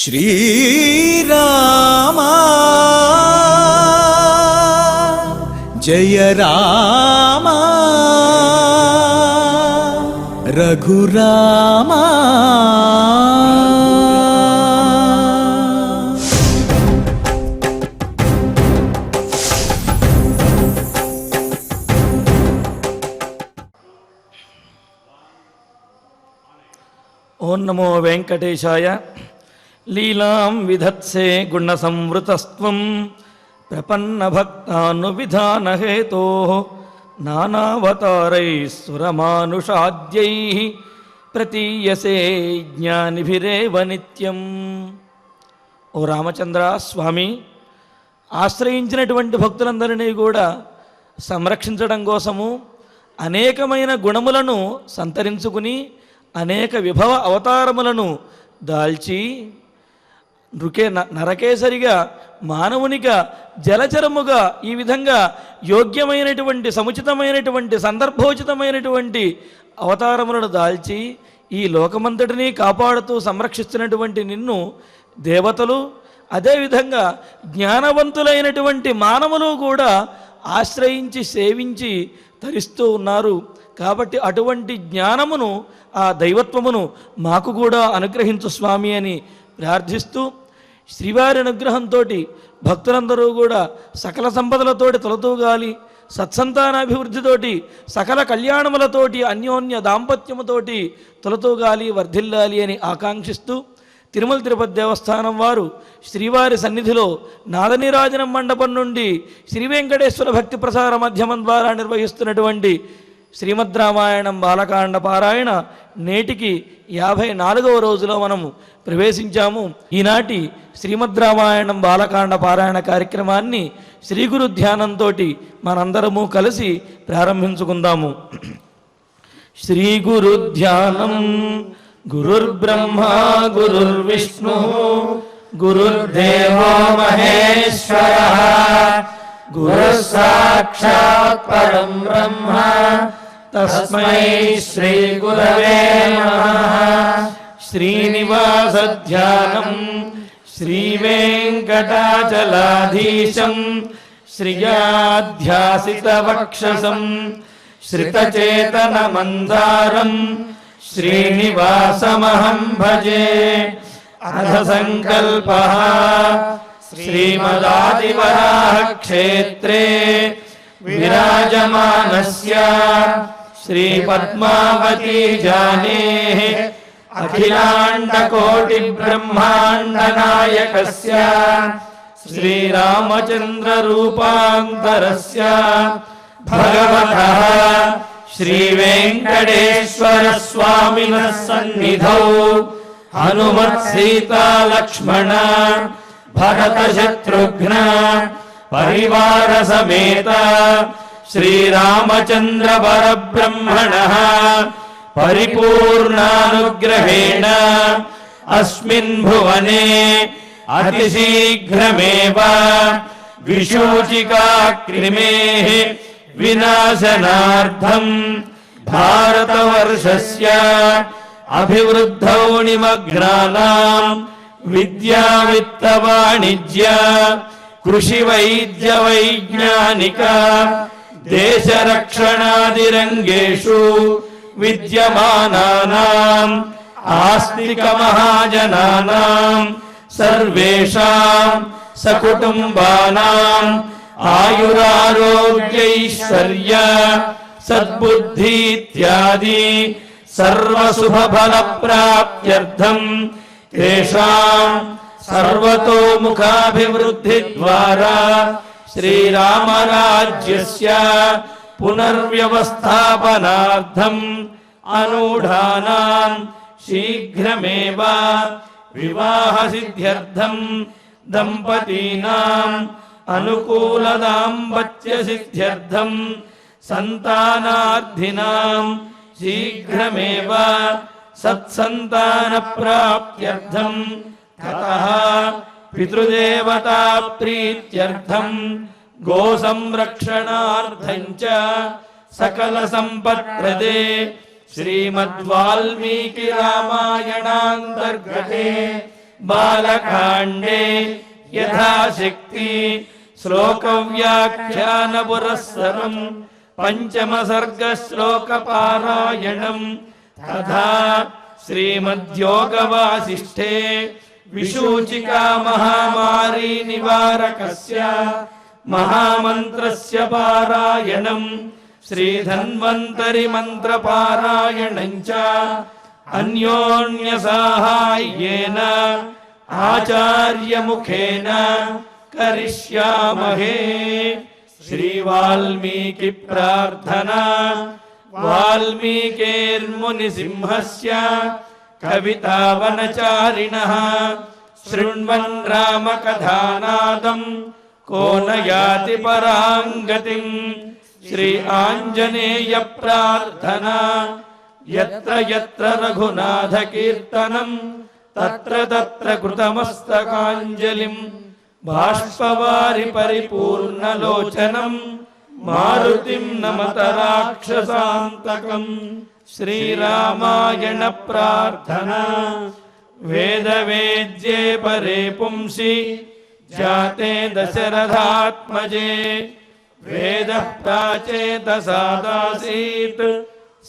श्रीरामा जय रामा रघुरामा। ओं नमो वेंकटेशाय। लीलां विधत्से गुणसंवृतस्त्वं प्रपन्नभक्तानुविधानहेतोः नानावतारैः सुरमानुषाद्यैः प्रतीयसे ज्ञानिभिरेव नित्यम्। ఓ రామచంద్ర స్వామి, ఆశ్రయించినటువంటి భక్తులందరినీ కూడా సంరక్షించడం కోసము అనేకమైన గుణములను సంతరించుకుని అనేక విభవ అవతారములను దాల్చి నరకేసరిగా మానవునిగా జలచరముగా ఈ విధంగా యోగ్యమైనటువంటి సముచితమైనటువంటి సందర్భోచితమైనటువంటి అవతారములను దాల్చి ఈ లోకమంతటినీ కాపాడుతూ సంరక్షిస్తున్నటువంటి నిన్ను దేవతలు, అదేవిధంగా జ్ఞానవంతులైనటువంటి మానవులు కూడా ఆశ్రయించి సేవించి తరిస్తూ ఉన్నారు. కాబట్టి అటువంటి జ్ఞానమును, ఆ దైవత్వమును మాకు కూడా అనుగ్రహించు స్వామి అని ప్రార్థిస్తూ, శ్రీవారి అనుగ్రహంతో భక్తులందరూ కూడా సకల సంపదలతోటి తొలతూగాలి, సత్సంతానాభివృద్ధితోటి సకల కళ్యాణములతోటి అన్యోన్య దాంపత్యముతోటి తొలతూగాలి, వర్ధిల్లాలి అని ఆకాంక్షిస్తూ, తిరుమల తిరుపతి దేవస్థానం వారు శ్రీవారి సన్నిధిలో నాదనీరాజనం మండపం నుండి శ్రీ వెంకటేశ్వర భక్తి ప్రసార మాధ్యమం ద్వారా నిర్వహిస్తున్నటువంటి శ్రీమద్ రామాయణం బాలకాండ పారాయణ నేటికి 54వ రోజులో మనము ప్రవేశించాము. ఈనాటి శ్రీమద్ రామాయణం బాలకాండ పారాయణ కార్యక్రమాన్ని శ్రీ గురు ధ్యానంతో మనందరము కలిసి ప్రారంభించుకుందాము. శ్రీ గురు ధ్యానం. గురుర్బ్రహ్మా గురుర్విష్ణు గురుర్దేవో మహేశ్వరః గురుః సాక్షాత్ పరం బ్రహ్మ తస్మై శ్రీ గురవే నమః. శ్రీనివాస ధ్యానం. శ్రీ వెంకటాచలాధీశం శ్రియాధ్యాసిత వక్షసం శ్రితచేతన మందారం శ్రీనివాసమహం భజే. అథ సంకల్పః. శ్రీమదాదివరాహ క్షేత్రే విరాజమానస్య శ్రీ పద్మావతీ జానేః అఖిలాండకోటి బ్రహ్మాండ నాయకస్య శ్రీరామచంద్ర రూపాంతరస్య భగవతః శ్రీ వెంకటేశ్వర స్వామినః సన్నిధౌ హనుమత్ సీతా లక్ష్మణ భరత శత్రుఘ్న పరివార సమేత శ్రీరామచంద్ర పరబ్రహ్మణః పరిపూర్ణానుగ్రహేణ అస్మిన్ భువనే అతిశీఘ్రమేవ విశూచికా క్రిమేః వినాశనార్థం భారతవర్షస్య అభివృద్ధౌ నిమగ్నానాం విద్యా విత్త వాణిజ్య కృషి వైద్య వైజ్ఞానిక దేశ రక్షణాది రంగేషు విద్యమానానాం ఆస్తిక మహాజనానాం సర్వేషాం సకుటుంబానాం ఆయురారోగ్యైశ్వర్య సద్బుద్ధి ఇత్యాది సర్వశుభఫల ప్రాప్త్యర్థం తేషాం సర్వతోముఖాభివృద్ధి ద్వారా శ్రీరామరాజ్యస్య పునర్వ్యవస్థాపనార్థం అనూఢానాం శీఘ్రమేవ వివాహ సిద్ధ్యర్థం దంపతీనాం అనుకూల దాంపత్య సిద్ధ్యర్థం సంతానార్థినాం శీఘ్రమేవ సత్సంతాన ప్రాప్త్యర్థం తతః పితృదేవతా ప్రీత్యర్థం గో సంరక్షణార్థం చ సకల సంపత్ప్రదే శ్రీమద్వాల్మీకి రామాయణాంతర్గతే బాలకాండే యథాశక్తి శ్లోకవ్యాఖ్యానపురస్సరం పంచమ సర్గ శ్లోక పారాయణం తథా శ్రీమద్యోగవాసిష్ఠే విశూచికా మహామారీ నివారకస్య మహామంత్రస్య పారాయణం శ్రీధన్వంతరి మంత్ర పారాయణం చ అన్యోన్య సాహాయ్యేన ఆచార్యముఖేన కరిష్యామహే. శ్రీ వాల్మీకి ప్రార్థనా. వాల్మీకిర్మునిసింహస్య కవితావనచారిణః శృణ్వన్ రామకథానాదం కో న యాతి పరాం గతిం. శ్రీ ఆంజనేయ ప్రార్థనా. యత్ర యత్ర రఘునాథ కీర్తనం తత్ర తత్ర కృతమస్తకాంజలిం బాష్పవారి పరిపూర్ణలోచనం మారుతిం నమత రాక్షసాంతకం. శ్రీరామాయణ ప్రార్థనా. వేదవేద్యే పరే పుంసి జాతే దశరథాత్మజే వేదః ప్రాచేతసాదాసీత్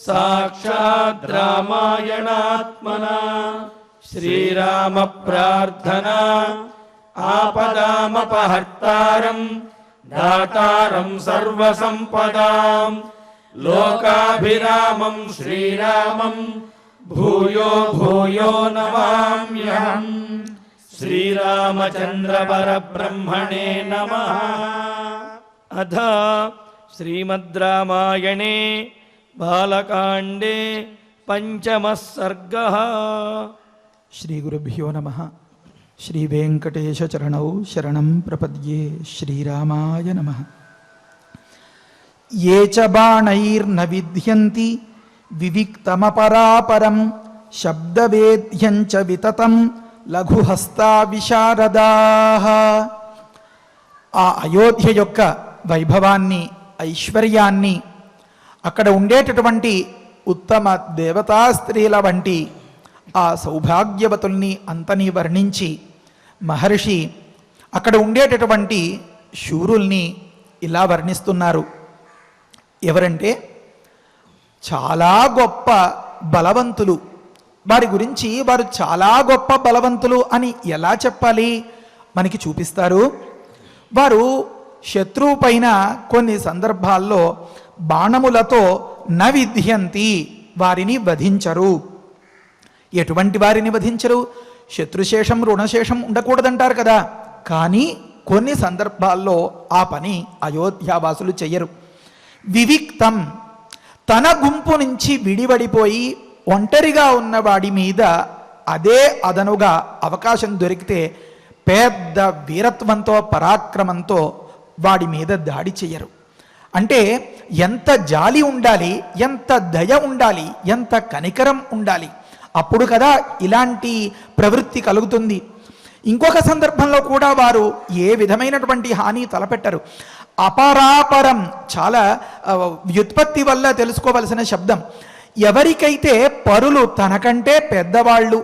సాక్షాత్ రామాయణాత్మనా. శ్రీరామ ప్రార్థనా. ఆపదామపహర్తారం దాతారం సర్వసంపదాం లోకాభిరామం శ్రీరామం భూయో భూయో నమామ్యహం. శ్రీరామచంద్ర పరబ్రహ్మణే నమః. అథ శ్రీమద్ రామాయణే బాలకాండే పంచమః సర్గః. శ్రీ గురుభ్యో నమః. శ్రీ వెంకటేశ చరణౌ శరణం ప్రపద్యే. శ్రీరామాయ నమః. ఏ చ బాణైర్న విద్యంతి వివిక్తమపరాపరం శబ్దవేద్యం చ వితతం లఘుహస్తా విశారదాః. ఆ అయోధ్య యొక్క వైభవాన్ని, ఐశ్వర్యాన్ని, అక్కడ ఉండేటటువంటి ఉత్తమ దేవతా స్త్రీల వంటి ఆ సౌభాగ్యవతుల్ని అంతని వర్ణించి మహర్షి అక్కడ ఉండేటటువంటి శూరుల్ని ఇలా వర్ణిస్తున్నారు. ఎవరంటే చాలా గొప్ప బలవంతులు. వారి గురించి వారు చాలా గొప్ప బలవంతులు అని ఎలా చెప్పాలి మనకి చూపిస్తారు. వారు శత్రువు పైన కొన్ని సందర్భాల్లో బాణములతో న విద్యంతి, వారిని వధించరు. ఎటువంటి వారిని వధించరు? శత్రుశేషం రుణశేషం ఉండకూడదంటారు కదా. కానీ కొన్ని సందర్భాల్లో ఆ పని అయోధ్యావాసులు చెయ్యరు. వివిక్తం, తన గుంపు నుంచి విడివడిపోయి ఒంటరిగా ఉన్నవాడి మీద అదే అదనుగా అవకాశం దొరికితే పెద్ద వీరత్వంతో పరాక్రమంతో వాడి మీద దాడి చెయ్యరు. అంటే ఎంత జాలి ఉండాలి, ఎంత దయ ఉండాలి, ఎంత కనికరం ఉండాలి, అప్పుడు కదా ఇలాంటి ప్రవృత్తి కలుగుతుంది. ఇంకొక సందర్భంలో కూడా వారు ఏ విధమైనటువంటి హాని తలపెట్టరు. అపరాపరం చాలా వ్యుత్పత్తి వల్ల తెలుసుకోవలసిన శబ్దం. ఎవరికైతే పరులు తనకంటే పెద్దవాళ్ళు,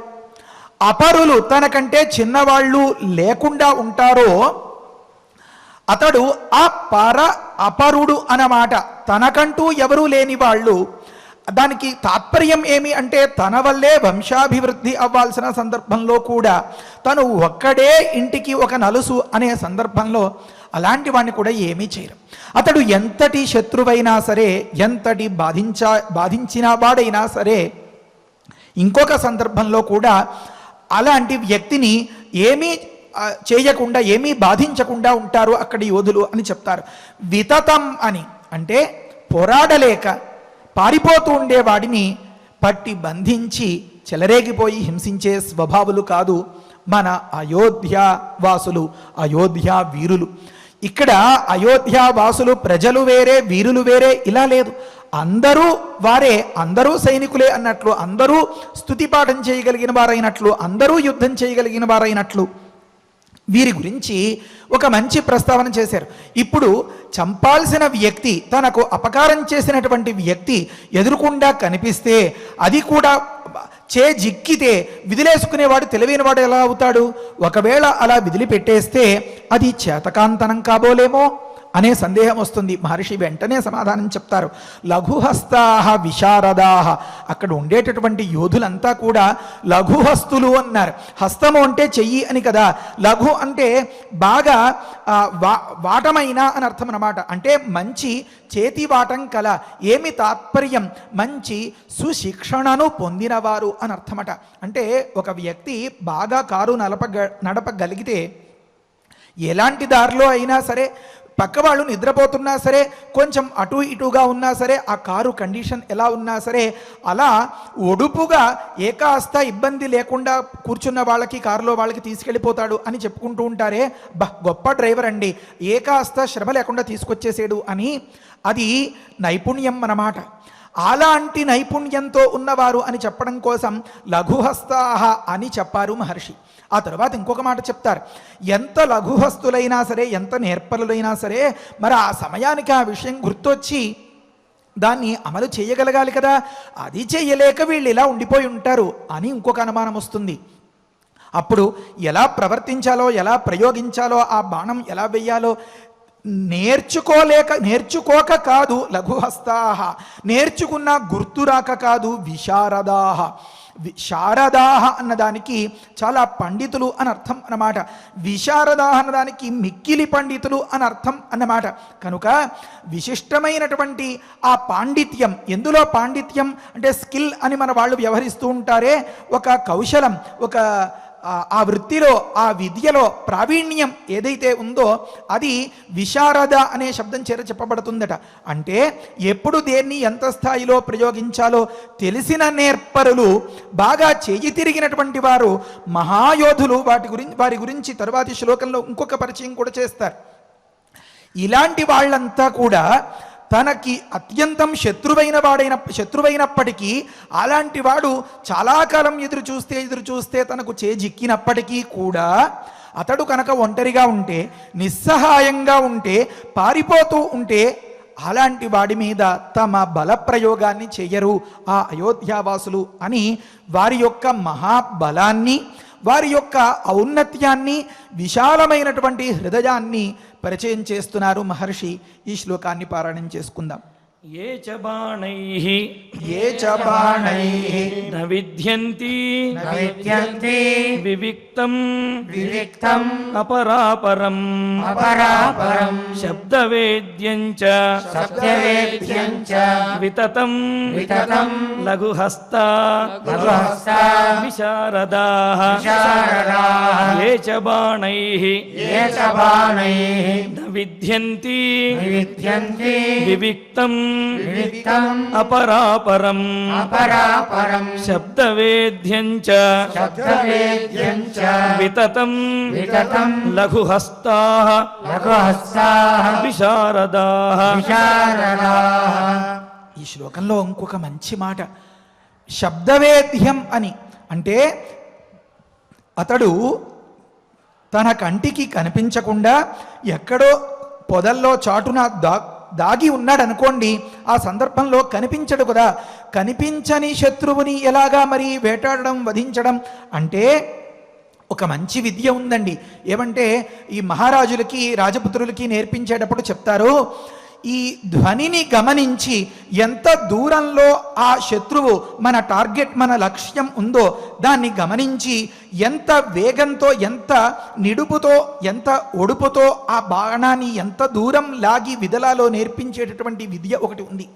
అపరులు తనకంటే చిన్నవాళ్ళు లేకుండా ఉంటారో అతడు అపరుడు అన్నమాట. తనకంటూ ఎవరూ లేని వాళ్ళు. దానికి తాత్పర్యం ఏమి అంటే తన వల్లే వంశాభివృద్ధి అవ్వాల్సిన సందర్భంలో కూడా తను ఒక్కడే ఇంటికి ఒక నలుసు అనే సందర్భంలో అలాంటి వాడిని కూడా ఏమీ చేయరు. అతడు ఎంతటి శత్రువైనా సరే, ఎంతటి బాధించిన వాడైనా సరే, ఇంకొక సందర్భంలో కూడా అలాంటి వ్యక్తిని ఏమీ చేయకుండా, ఏమీ బాధించకుండా ఉంటారు అక్కడి యోధులు అని చెప్తారు. వితతం అని అంటే పోరాడలేక పారిపోతూ ఉండేవాడిని పట్టి బంధించి చెలరేగిపోయి హింసించే స్వభావులు కాదు మన అయోధ్యావాసులు, అయోధ్యా వీరులు. ఇక్కడ అయోధ్యావాసులు ప్రజలు వేరే, వీరులు వేరే ఇలా లేదు. అందరూ వారే, అందరూ సైనికులే అన్నట్లు, అందరూ స్తుతిపాఠం చేయగలిగిన వారైనట్లు, అందరూ యుద్ధం చేయగలిగిన వారైనట్లు వీరి గురించి ఒక మంచి ప్రస్తావన చేశారు. ఇప్పుడు చంపాల్సిన వ్యక్తి, తనకు అపకారం చేసినటువంటి వ్యక్తి ఎదురుకుండా కనిపిస్తే, అది కూడా జిక్కితే విదిలేసుకునేవాడు తెలివైనవాడు ఎలా అవుతాడు? ఒకవేళ అలా విదిలిపెట్టేస్తే అది చేతకాంతనం కాబోలేమో అనే సందేహం వస్తుంది. మహర్షి వెంటనే సమాధానం చెప్తారు. లఘుహస్తాహ విశారదాహ. అక్కడ ఉండేటటువంటి యోధులంతా కూడా లఘుహస్తులు అన్నారు. హస్తము అంటే చెయ్యి అని కదా, లఘు అంటే బాగా వాటమైన అని అర్థం అన్నమాట. అంటే మంచి చేతి వాటం కల. ఏమి తాత్పర్యం? మంచి సుశిక్షణను పొందినవారు అని అర్థమట. అంటే ఒక వ్యక్తి బాగా కారు నడపగలిగితే ఎలాంటి దారిలో అయినా సరే, పక్క వాళ్ళు నిద్రపోతున్నా సరే, కొంచెం అటు ఇటుగా ఉన్నా సరే, ఆ కారు కండిషన్ ఎలా ఉన్నా సరే, అలా ఒడుపుగా ఏకాస్త ఇబ్బంది లేకుండా కూర్చున్న వాళ్ళకి కారులో వాళ్ళకి తీసుకెళ్ళిపోతాడు అని చెప్పుకుంటూ ఉంటారే, గొప్ప డ్రైవర్ అండి, ఏకాస్త శ్రమ లేకుండా తీసుకొచ్చేసాడు అని. అది నైపుణ్యం అన్నమాట. అలాంటి నైపుణ్యంతో ఉన్నవారు అని చెప్పడం కోసం లఘుహస్తాహ అని చెప్పారు మహర్షి. ఆ తర్వాత ఇంకొక మాట చెప్తారు. ఎంత లఘుహస్తులైనా సరే, ఎంత నేర్పరులైనా సరే, మరి ఆ సమయానికి ఆ విషయం గుర్తొచ్చి దాన్ని అమలు చేయగలగాలి కదా. అది చేయలేక వీళ్ళు ఇలా ఉండిపోయి ఉంటారు అని ఇంకొక అనుమానం వస్తుంది. అప్పుడు ఎలా ప్రవర్తించాలో, ఎలా ప్రయోగించాలో, ఆ బాణం ఎలా వెయ్యాలో నేర్చుకోక కాదు లఘుహస్తాహ, నేర్చుకున్న గుర్తురాక కాదు విశారదాహ. శారదాహ అన్నదానికి చాలా పండితులు అని అర్థం అన్నమాట. విశారదాహ అన్నదానికి మిక్కిలి పండితులు అని అర్థం అన్నమాట. కనుక విశిష్టమైనటువంటి ఆ పాండిత్యం, ఎందులో పాండిత్యం అంటే స్కిల్ అని మన వాళ్ళు వ్యవహరిస్తూ ఉంటారే, ఒక కౌశలం, ఒక ఆ వృత్తిలో, ఆ విద్యలో ప్రావీణ్యం ఏదైతే ఉందో అది విశారద అనే శబ్దం చేత చెప్పబడుతుందట. అంటే ఎప్పుడు దేన్ని ఎంత స్థాయిలో ప్రయోగించాలో తెలిసిన నేర్పరులు, బాగా చేయి తిరిగినటువంటి వారు, మహాయోధులు. వారి గురించి తరువాతి శ్లోకంలో ఇంకొక పరిచయం కూడా చేస్తారు. ఇలాంటి వాళ్ళంతా కూడా తనకి అత్యంతం శత్రువైనప్పటికీ, అలాంటి వాడు చాలా కాలం ఎదురు చూస్తే తనకు చేజిక్కినప్పటికీ కూడా అతడు కనుక ఒంటరిగా ఉంటే, నిస్సహాయంగా ఉంటే, పారిపోతూ ఉంటే, అలాంటి వాడి మీద తమ బలప్రయోగాన్ని చెయ్యరు ఆ అయోధ్యావాసులు అని వారి యొక్క మహాబలాన్ని, వారి యొక్క ఔన్నత్యాన్ని, విశాలమైనటువంటి హృదయాన్ని పరిచయం చేస్తున్నారు మహర్షి. ఈ శ్లోకాన్ని పారాయణం చేసుకుందాం. ఏ చ బాణైః న విద్యంతి వివిక్తం అపరాపరం శబ్దవేద్యం చ వితతం లఘుహస్తా విశారదాః. ఏ చ బాణైః న విద్యంతి వివిక్తం అపరాపరం శబ్దవేద్యం చ వితతం లఘుహస్తాః విశారదాః. ఈ శ్లోకంలో ఇంకొక మంచి మాట, శబ్దవేద్యం అని. అంటే అతడు తన కంటికి కనిపించకుండా ఎక్కడో పొదల్లో చాటున దాగి ఉన్నాడు అనుకోండి, ఆ సందర్భంలో కనిపించడు కదా. కనిపించని శత్రువుని ఎలాగా మరి వేటాడడం, వధించడం అంటే ఒక మంచి విద్య ఉందండి. ఏమంటే ఈ మహారాజులకి, రాజపుత్రులకి నేర్పించేటప్పుడు చెప్తారు, ఈ ధ్వనిని గమనించి ఎంత దూరంలో ఆ శత్రువు, మన టార్గెట్, మన లక్ష్యం ఉందో దాన్ని గమనించి ఎంత వేగంతో, ఎంత నిడుపుతో, ఎంత ఒడుపుతో ఆ బాణాన్ని ఎంత దూరం లాగి విదలాలో నేర్పించేటటువంటి విద్య ఒకటి ఉంది.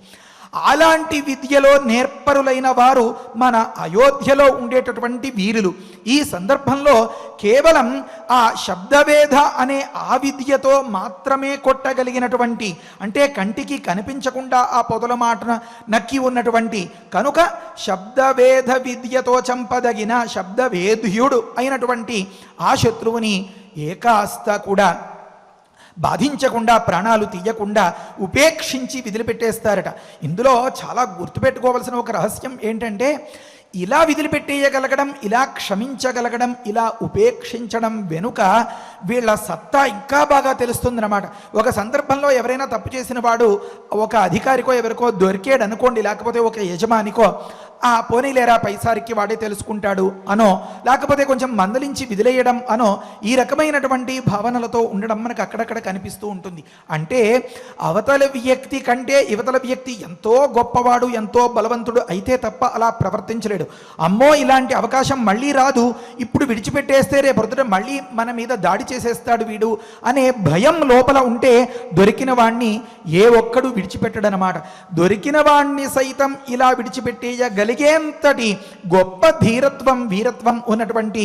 అలాంటి విద్యలో నేర్పరులైన వారు మన అయోధ్యలో ఉండేటటువంటి వీరులు. ఈ సందర్భంలో కేవలం ఆ శబ్దవేధ అనే ఆ విద్యతో మాత్రమే కొట్టగలిగినటువంటి, అంటే కంటికి కనిపించకుండా ఆ పొదల మాటన నక్కి ఉన్నటువంటి, కనుక శబ్దవేధ విద్యతో చంపదగిన శబ్దవేద్యుడు అయినటువంటి ఆ శత్రువుని ఏకాస్త కూడా బాధించకుండా, ప్రాణాలు తీయకుండా ఉపేక్షించి విదిలిపెట్టేస్తారట. ఇందులో చాలా గుర్తుపెట్టుకోవలసిన ఒక రహస్యం ఏంటంటే, ఇలా విదిలిపెట్టేయగలగడం, ఇలా క్షమించగలగడం, ఇలా ఉపేక్షించడం వెనుక వీళ్ళ సత్తా ఇంకా బాగా తెలుస్తుందన్నమాట. ఒక సందర్భంలో ఎవరైనా తప్పు చేసిన వాడు ఒక అధికారికో ఎవరికో దొరికాడు అనుకోండి, లేకపోతే ఒక యజమానికో, ఆ పోనీలేరా పైసారికి వాడే తెలుసుకుంటాడు అనో, లేకపోతే కొంచెం మందలించి విదిలేయడం అనో, ఈ రకమైనటువంటి భావనలతో ఉండడం మనకు అక్కడక్కడ కనిపిస్తూ ఉంటుంది. అంటే అవతల వ్యక్తి కంటే యువతల వ్యక్తి ఎంతో గొప్పవాడు, ఎంతో బలవంతుడు అయితే తప్ప అలా ప్రవర్తించలేడు. అమ్మో ఇలాంటి అవకాశం మళ్ళీ రాదు, ఇప్పుడు విడిచిపెట్టేస్తే రేపొద్దుట మళ్ళీ మన మీద దాడి చేసేస్తాడు వీడు అనే భయం లోపల ఉంటే దొరికిన వాణ్ణి ఏ ఒక్కడు విడిచిపెట్టడనమాట. దొరికిన వాణ్ణి సైతం ఇలా విడిచిపెట్టేయగలిగేంతటి గొప్ప ధీరత్వం, వీరత్వం ఉన్నటువంటి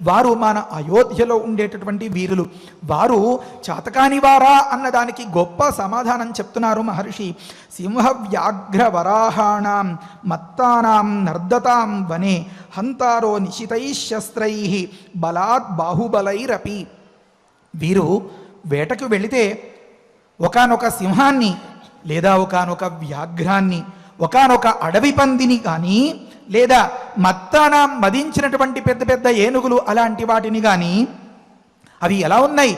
వారు మన అయోధ్యలో ఉండేటటువంటి వీరులు. వారు చాతకాని వారా అన్నదానికి గొప్ప సమాధానం చెప్తున్నారు మహర్షి. సింహ వ్యాఘ్ర వరాహాణం మత్తానాం నర్దతాం వనే హంతారో నిశితైశస్త్రై బలాత్ బాహుబలైరపి. వీరు వేటకు వెళితే ఒకానొక సింహాన్ని లేదా ఒకానొక వ్యాఘ్రాన్ని, ఒకానొక అడవి పందిని కానీ, లేదా మత్తానాం మదించినటువంటి పెద్ద పెద్ద ఏనుగులు అలాంటి వాటిని కానీ, అవి ఎలా ఉన్నాయి,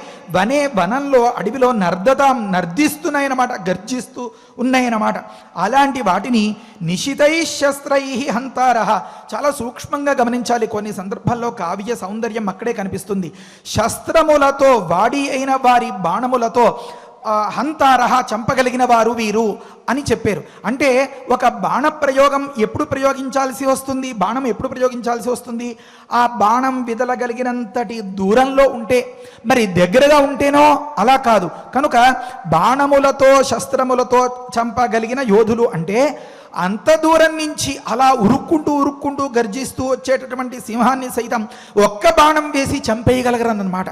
వనంలో అడవిలో నర్దతాం నర్దిస్తున్నాయన్నమాట, గర్జిస్తూ ఉన్నాయన్నమాట. అలాంటి వాటిని నిశితైశస్త్రై హంతారః. చాలా సూక్ష్మంగా గమనించాలి. కొన్ని సందర్భాల్లో కావ్య సౌందర్యం అక్కడే కనిపిస్తుంది. శస్త్రములతో, వాడి అయిన వారి బాణములతో హంతారహ చంపగలిగిన వారు వీరు అని చెప్పారు. అంటే ఒక బాణ ప్రయోగం ఎప్పుడు ప్రయోగించాల్సి వస్తుంది, బాణం ఎప్పుడు ప్రయోగించాల్సి వస్తుంది, ఆ బాణం విదలగలిగినంతటి దూరంలో ఉంటే, మరి దగ్గరగా ఉంటేనో అలా కాదు. కనుక బాణములతో శస్త్రములతో చంపగలిగిన యోధులు అంటే అంత దూరం నుంచి అలా ఉరుక్కుంటూ గర్జిస్తూ వచ్చేటటువంటి సింహాన్ని సైతం ఒక్క బాణం వేసి చంపేయగలగరన్నమాట.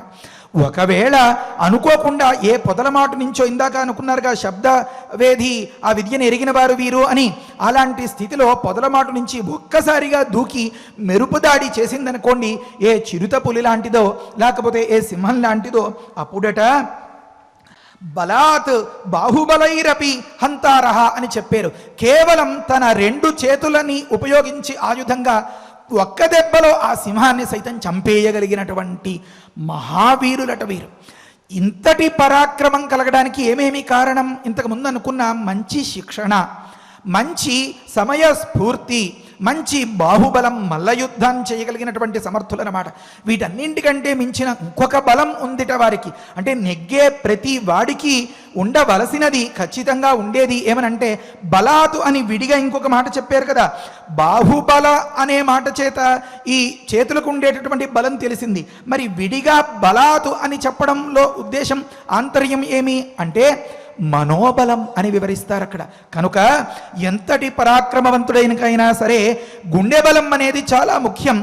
ఒకవేళ అనుకోకుండా ఏ పొదలమాటు నుంచో, ఇందాక అనుకున్నారుగా శబ్దవేది ఆ విద్యను ఎరిగిన వారు వీరు అని, అలాంటి స్థితిలో పొదలమాటు నుంచి ఒక్కసారిగా దూకి మెరుపు దాడి చేసిందనుకోండి, ఏ చిరుత పులి లాంటిదో లేకపోతే ఏ సింహం లాంటిదో, అప్పుడట బలాత్ బాహుబలైరపి హంతారహ అని చెప్పారు. కేవలం తన 2 చేతులని ఉపయోగించి ఆయుధంగా ఒక్క దెబ్బలో ఆ సింహాన్ని సైతం చంపేయగలిగినటువంటి మహావీరులట వీరు. ఇంతటి పరాక్రమం కలగడానికి ఏమేమి కారణం? ఇంతకుముందు అనుకున్న మంచి శిక్షణ, మంచి సమయస్ఫూర్తి, మంచి బాహుబలం, మల్లయుద్ధం చేయగలిగినటువంటి సమర్థులన్నమాట. వీటన్నింటికంటే మించిన ఇంకొక బలం ఉందిట వారికి. అంటే నెగ్గే ప్రతి వాడికి ఉండవలసినది ఖచ్చితంగా ఉండేది ఏమనంటే బలాతు అని విడిగా ఇంకొక మాట చెప్పారు కదా. బాహుబల అనే మాట చేత ఈ చేతులకు ఉండేటటువంటి బలం తెలిసింది. మరి విడిగా బలాతు అని చెప్పడంలో ఉద్దేశం, ఆంతర్యం ఏమి అంటే మనోబలం అని వివరిస్తారు అక్కడ. కనుక ఎంతటి పరాక్రమవంతుడైనకైనా సరే గుండె బలం అనేది చాలా ముఖ్యం.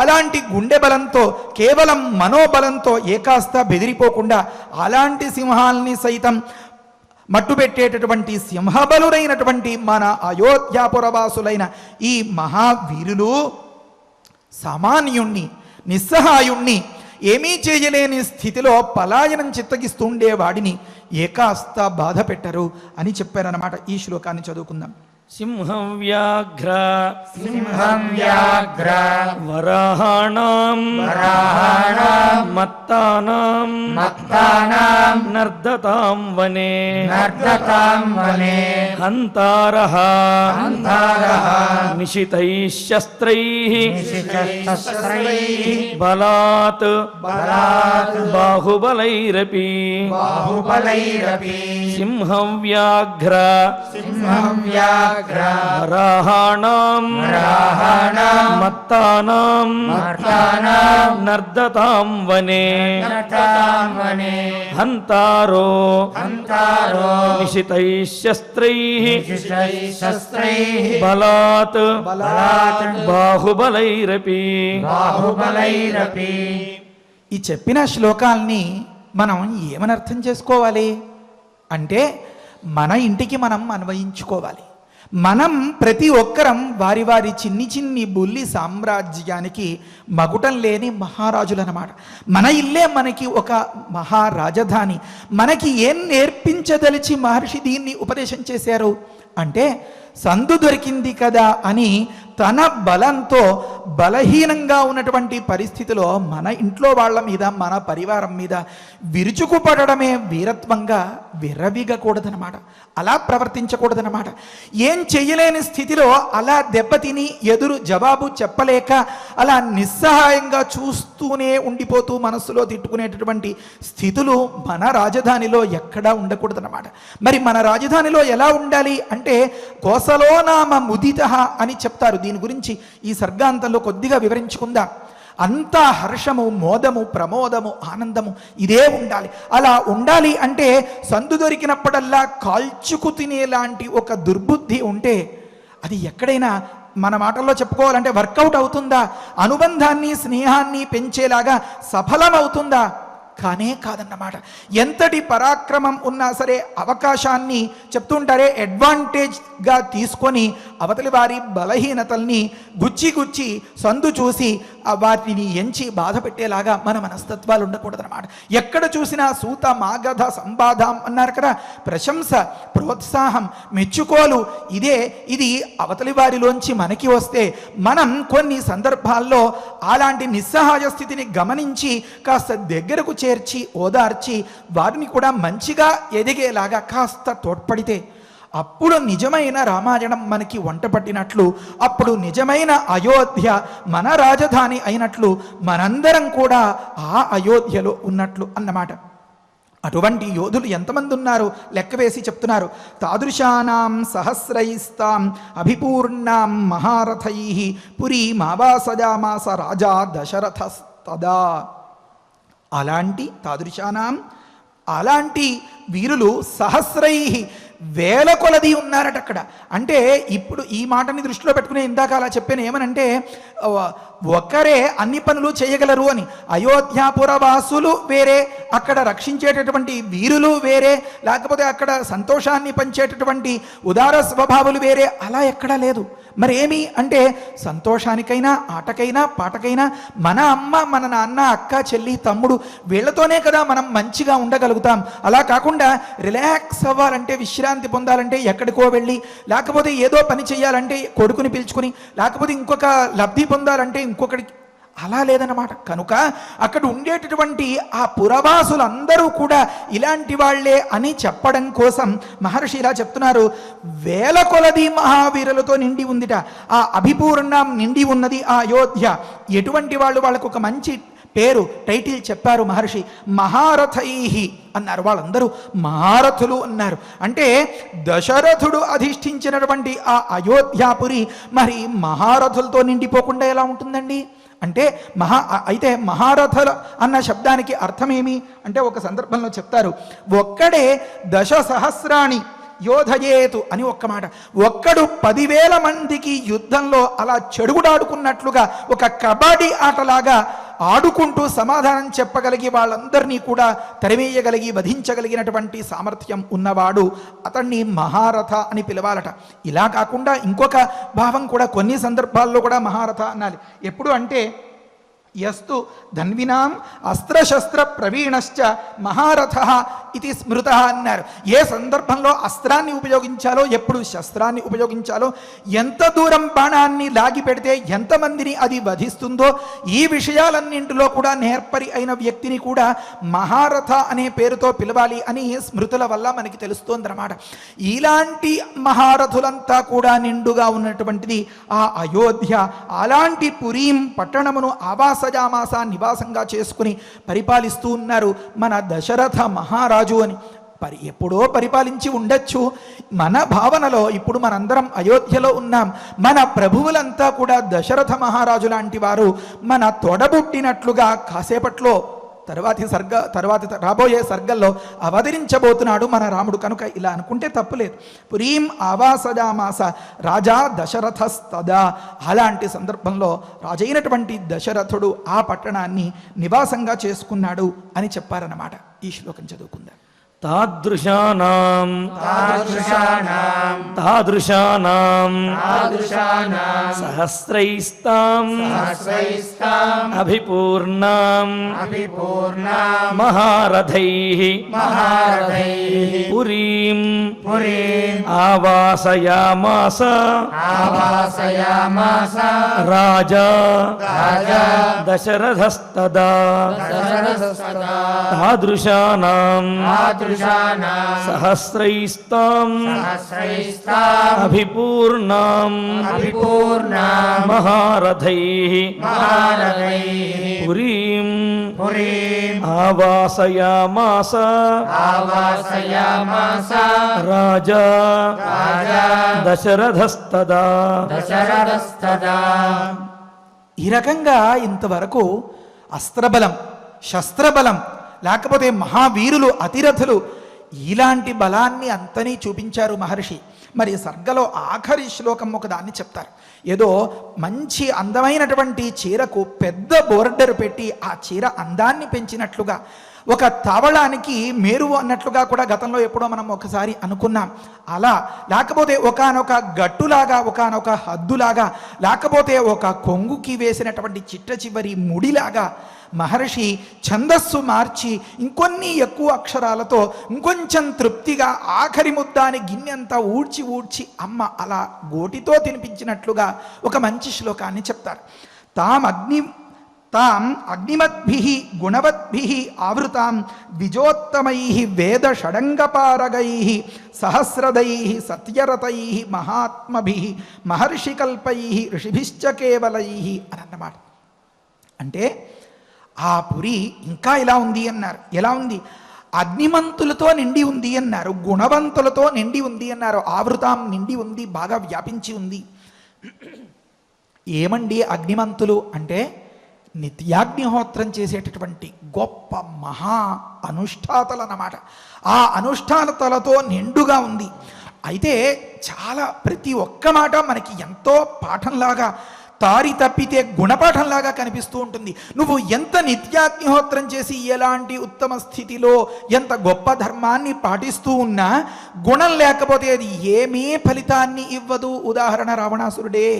అలాంటి గుండె బలంతో, కేవలం మనోబలంతో ఏకాస్త బెదిరిపోకుండా అలాంటి సింహాల్ని సైతం మట్టుపెట్టేటటువంటి సింహబలురైనటువంటి మన అయోధ్యాపురవాసులైన ఈ మహావీరులు సామాన్యుణ్ణి, నిస్సహాయుణ్ణి, ఏమీ చేయలేని స్థితిలో పలాయనం చిత్తగిస్తుండే వాడిని ఏకాస్త బాధ పెట్టరు అని చెప్పారన్నమాట. ఈ శ్లోకాన్ని చదువుకుందాం. సింహం వ్యాఘ్ర వరాహాణం మత్తానాం నర్దతాం వనే హంతారః నిశితైః శస్త్రైః బలాత్ బాహుబలైరపి సింహం వ్యాఘ్ర వరాహాణం మత్తానాం నర్దతాం వనే హంతారో నిశితైః శస్త్రైః బలాత్ బాహుబలైరపి. ఈ చెప్పిన శ్లోకాల్ని మనం ఏమని అర్థం చేసుకోవాలి అంటే మన ఇంటికి మనం అన్వయించుకోవాలి. మనం ప్రతి ఒక్కరం వారి వారి చిన్ని బుల్లి సామ్రాజ్యానికి మగుటం లేని మహారాజులన్నమాట. మన ఇల్లే మనకి ఒక మహారాజధాని. మనకి ఏం నేర్పించదలిచి మహర్షి దీన్ని ఉపదేశం చేశారు అంటే, సందు దొరికింది కదా అని తన బలంతో బలహీనంగా ఉన్నటువంటి పరిస్థితిలో మన ఇంట్లో వాళ్ళ మీద, మన పరివారం మీద విరుచుకుపడమే వీరత్వంగా విర్రవీగకూడదనమాట. అలా ప్రవర్తించకూడదనమాట. ఏం చెయ్యలేని స్థితిలో అలా దెబ్బతిని ఎదురు జవాబు చెప్పలేక అలా నిస్సహాయంగా చూస్తూనే ఉండిపోతూ మనస్సులో తిట్టుకునేటటువంటి స్థితులు మన రాజధానిలో ఎక్కడా ఉండకూడదనమాట. మరి మన రాజధానిలో ఎలా ఉండాలి అంటే కోసలో నామ ముదిత అని చెప్తారు. దీని గురించి ఈ సర్గాంతంలో కొద్దిగా వివరించుకుందాం. అంతా హర్షము, మోదము, ప్రమోదము, ఆనందము ఇదే ఉండాలి. అలా ఉండాలి అంటే సందు దొరికినప్పుడల్లా కాల్చుకు తినేలాంటి ఒక దుర్బుద్ధి ఉంటే అది ఎక్కడైనా మన మాటల్లో చెప్పుకోవాలంటే వర్కౌట్ అవుతుందా? అనుబంధాన్ని, స్నేహాన్ని పెంచేలాగా సఫలమవుతుందా? కానే కాదన్నమాట. ఎంతటి పరాక్రమం ఉన్నా సరే అవకాశాన్ని చెప్తుంటారే అడ్వాంటేజ్గా తీసుకొని అవతలి వారి బలహీనతల్ని గుచ్చి సందు చూసి వాటిని ఎంచి బాధ పెట్టేలాగా మన మనస్తత్వాలు ఉండకూడదన్నమాట. ఎక్కడ చూసినా సూత మాగధ సంబాధం అన్నారు కదా, ప్రశంస, ప్రోత్సాహం, మెచ్చుకోలు ఇది అవతలి వారిలోంచి మనకి వస్తే మనం కొన్ని సందర్భాల్లో అలాంటి నిస్సహాయ స్థితిని గమనించి కాస్త దగ్గరకు చేర్చి ఓదార్చి వారిని కూడా మంచిగా ఎదిగేలాగా కాస్త తోడ్పడితే అప్పుడు నిజమైన రామాయణం మనకి వంట పట్టినట్లు, అప్పుడు నిజమైన అయోధ్య మన రాజధాని అయినట్లు, మనందరం కూడా ఆ అయోధ్యలో ఉన్నట్లు అన్నమాట. అటువంటి యోధులు ఎంతమంది ఉన్నారు లెక్క వేసి చెప్తున్నారు. తాదృశానాం సహస్రైస్తాం అభిపూర్ణాం మహారథై పురీమావాసజామాస రాజా దశరథస్తదా. అలాంటి వీరులు సహస్రై వేల కొలది ఉన్నారట అక్కడ. అంటే ఇప్పుడు ఈ మాటని దృష్టిలో పెట్టుకునే ఇందాక అలా చెప్పాను. ఏమనంటే ఒకరే అన్ని పనులు చేయగలరు అని. అయోధ్యాపురవాసులు వేరే, అక్కడ రక్షించేటటువంటి వీరులు వేరే, లేకపోతే అక్కడ సంతోషాన్ని పంచేటటువంటి ఉదార స్వభావులు వేరే, అలా ఎక్కడా లేదు. మరి ఏమి అంటే సంతోషానికైనా, ఆటకైనా, పాటకైనా మన అమ్మ, మన నాన్న, అక్క, చెల్లి, తమ్ముడు వీళ్ళతోనే కదా మనం మంచిగా ఉండగలుగుతాం. అలా కాకుండా రిలాక్స్ అవ్వాలంటే, విశ్రాంతి పొందాలంటే ఎక్కడికో వెళ్ళి, లేకపోతే ఏదో పని చేయాలంటే కొడుకుని పిలుచుకుని, లేకపోతే ఇంకొక లబ్ధి పొందాలంటే ఇంకొకటి, అలా లేదన్నమాట. కనుక అక్కడ ఉండేటటువంటి ఆ పురవాసులందరూ కూడా ఇలాంటి వాళ్లే అని చెప్పడం కోసం మహర్షి ఇలా చెప్తున్నారు. వేల కొలది మహావీరులతో నిండి ఉందిట. ఆ అభిపూర్ణం నిండి ఉన్నది ఆ అయోధ్య. ఎటువంటి వాళ్ళు? వాళ్ళకు ఒక మంచి పేరు, టైటిల్ చెప్పారు మహర్షి. మహారథై అన్నారు. వాళ్ళందరూ మహారథులు అన్నారు. అంటే దశరథుడు అధిష్ఠించినటువంటి ఆ అయోధ్యాపురి మరి మహారథులతో నిండిపోకుండా ఎలా ఉంటుందండి? అంటే అయితే మహారథుల అన్న శబ్దానికి అర్థమేమి అంటే ఒక సందర్భంలో చెప్తారు. ఒక్కడే 10 సహస్రాణి యోధయేతు అని ఒక్క మాట. ఒక్కడు 10,000 మందికి యుద్ధంలో అలా చెడుగుడాడుకున్నట్లుగా ఒక కబడ్డీ ఆటలాగా ఆడుకుంటూ సమాధానం చెప్పగలిగి వాళ్ళందరినీ కూడా తరిమేయగలిగి వధించగలిగినటువంటి సామర్థ్యం ఉన్నవాడు అతన్ని మహారథ అని పిలవాలట. ఇలా కాకుండా ఇంకొక భావం కూడా కొన్ని సందర్భాల్లో కూడా మహారథ అనాలి. ఎప్పుడు అంటే యస్తు ధన్వినాం అస్త్రశస్త్ర ప్రవీణశ్చ మహారథ ఇది స్మృత అన్నారు. ఏ సందర్భంలో అస్త్రాన్ని ఉపయోగించాలో, ఎప్పుడు శస్త్రాన్ని ఉపయోగించాలో, ఎంత దూరం బాణాన్ని లాగి పెడితే ఎంతమందిని అది వధిస్తుందో ఈ విషయాలన్నింటిలో కూడా నేర్పరి అయిన వ్యక్తిని కూడా మహారథ అనే పేరుతో పిలవాలి అని స్మృతుల వల్ల మనకి తెలుస్తోందన్నమాట. ఇలాంటి మహారథులంతా కూడా నిండుగా ఉన్నటువంటిది ఆ అయోధ్య. అలాంటి పురీం పట్టణమును ఆవాసజామాస నివాసంగా చేసుకుని పరిపాలిస్తూ ఉన్నారు మన దశరథ మహారాజు అని. ఎప్పుడో పరిపాలించి ఉండొచ్చు. మన భావనలో ఇప్పుడు మనందరం అయోధ్యలో ఉన్నాం. మన ప్రభువులంతా కూడా దశరథ మహారాజు లాంటి వారు మన తొడబుట్టినట్లుగా కాసేపట్లో తర్వాతి రాబోయే సర్గల్లో అవతరించబోతున్నాడు మన రాముడు. కనుక ఇలా అనుకుంటే తప్పులేదు. పురీం ఆవాసజామాస రాజా దశరథస్తదా. అలాంటి సందర్భంలో రాజైనటువంటి దశరథుడు ఆ పట్టణాన్ని నివాసంగా చేసుకున్నాడు అని చెప్పారన్నమాట. ఈ శ్లోకం చదువుకుందాం. తాదృశానాం సహస్రైస్తాం అభిపూర్ణాం మహారథైః పురీం ఆవాసయామాస రాజా దశరథస్తదా తాదృశానాం సహస్రైస్తాం అభిపూర్ణాం మహారథైః పురీం ఆవాసయామాస రాజా దశరథస్తదా. ఈ రకంగా ఇంతవరకు అస్త్రబలం, శస్త్రబలం, లేకపోతే మహావీరులు, అతిరథులు, ఇలాంటి బలాన్ని అంతని చూపించారు మహర్షి. మరి సర్గలో ఆఖరి శ్లోకం ఒకదాన్ని చెప్తారు. ఏదో మంచి అందమైనటువంటి చీరకు పెద్ద బోర్డర్ పెట్టి ఆ చీర అందాన్ని పెంచినట్లుగా, ఒక తావళానికి మేరువు అన్నట్లుగా కూడా గతంలో ఎప్పుడో మనం ఒకసారి అనుకున్నాం. అలా లేకపోతే ఒకానొక గట్టులాగా, ఒకానొక హద్దులాగా, లేకపోతే ఒక కొంగుకి వేసినటువంటి చిట్ట చివరి ముడిలాగా మహర్షి ఛందస్సు మార్చి ఇంకొన్ని ఎక్కువ అక్షరాలతో ఇంకొంచెం తృప్తిగా ఆఖరి ముద్దాని గిన్నెంతా ఊడ్చి అమ్మ అలా గోటితో తినిపించినట్లుగా ఒక మంచి శ్లోకాన్ని చెప్తారు. తాం అగ్నిమద్భిః గుణవద్భిః ఆవృతాం ద్విజోత్తమైః వేద షడంగపారగైః సహస్రదైః సత్యరతైః మహాత్మభిః మహర్షికల్పైః ఋషిభిశ్చ కేవలైః అని అన్నమాట. అంటే ఆ పురి ఇంకా ఇలా ఉంది అన్నారు. ఎలా ఉంది? అగ్నిమంతులతో నిండి ఉంది అన్నారు, గుణవంతులతో నిండి ఉంది అన్నారు, ఆవృతాం నిండి ఉంది, బాగా వ్యాపించి ఉంది. ఏమండి అగ్నిమంతులు అంటే నిత్యాగ్నిహోత్రం చేసేటటువంటి గొప్ప మహా అనుష్ఠాతలు అన్నమాట. ఆ అనుష్ఠానతలతో నిండుగా ఉంది. అయితే చాలా ప్రతి ఒక్క మాట మనకి ఎంతో పాఠంలాగా, తారి తప్పితే గుణపాఠంలాగా కనిపిస్తూ ఉంటుంది. నువ్వు ఎంత నిత్యాగ్నిహోత్రం చేసి ఎలాంటి ఉత్తమ స్థితిలో ఎంత గొప్ప ధర్మాన్ని పాటిస్తూ ఉన్నా గుణం లేకపోతే అది ఏమీ ఫలితాన్ని ఇవ్వదు. ఉదాహరణ రావణాసురుడే.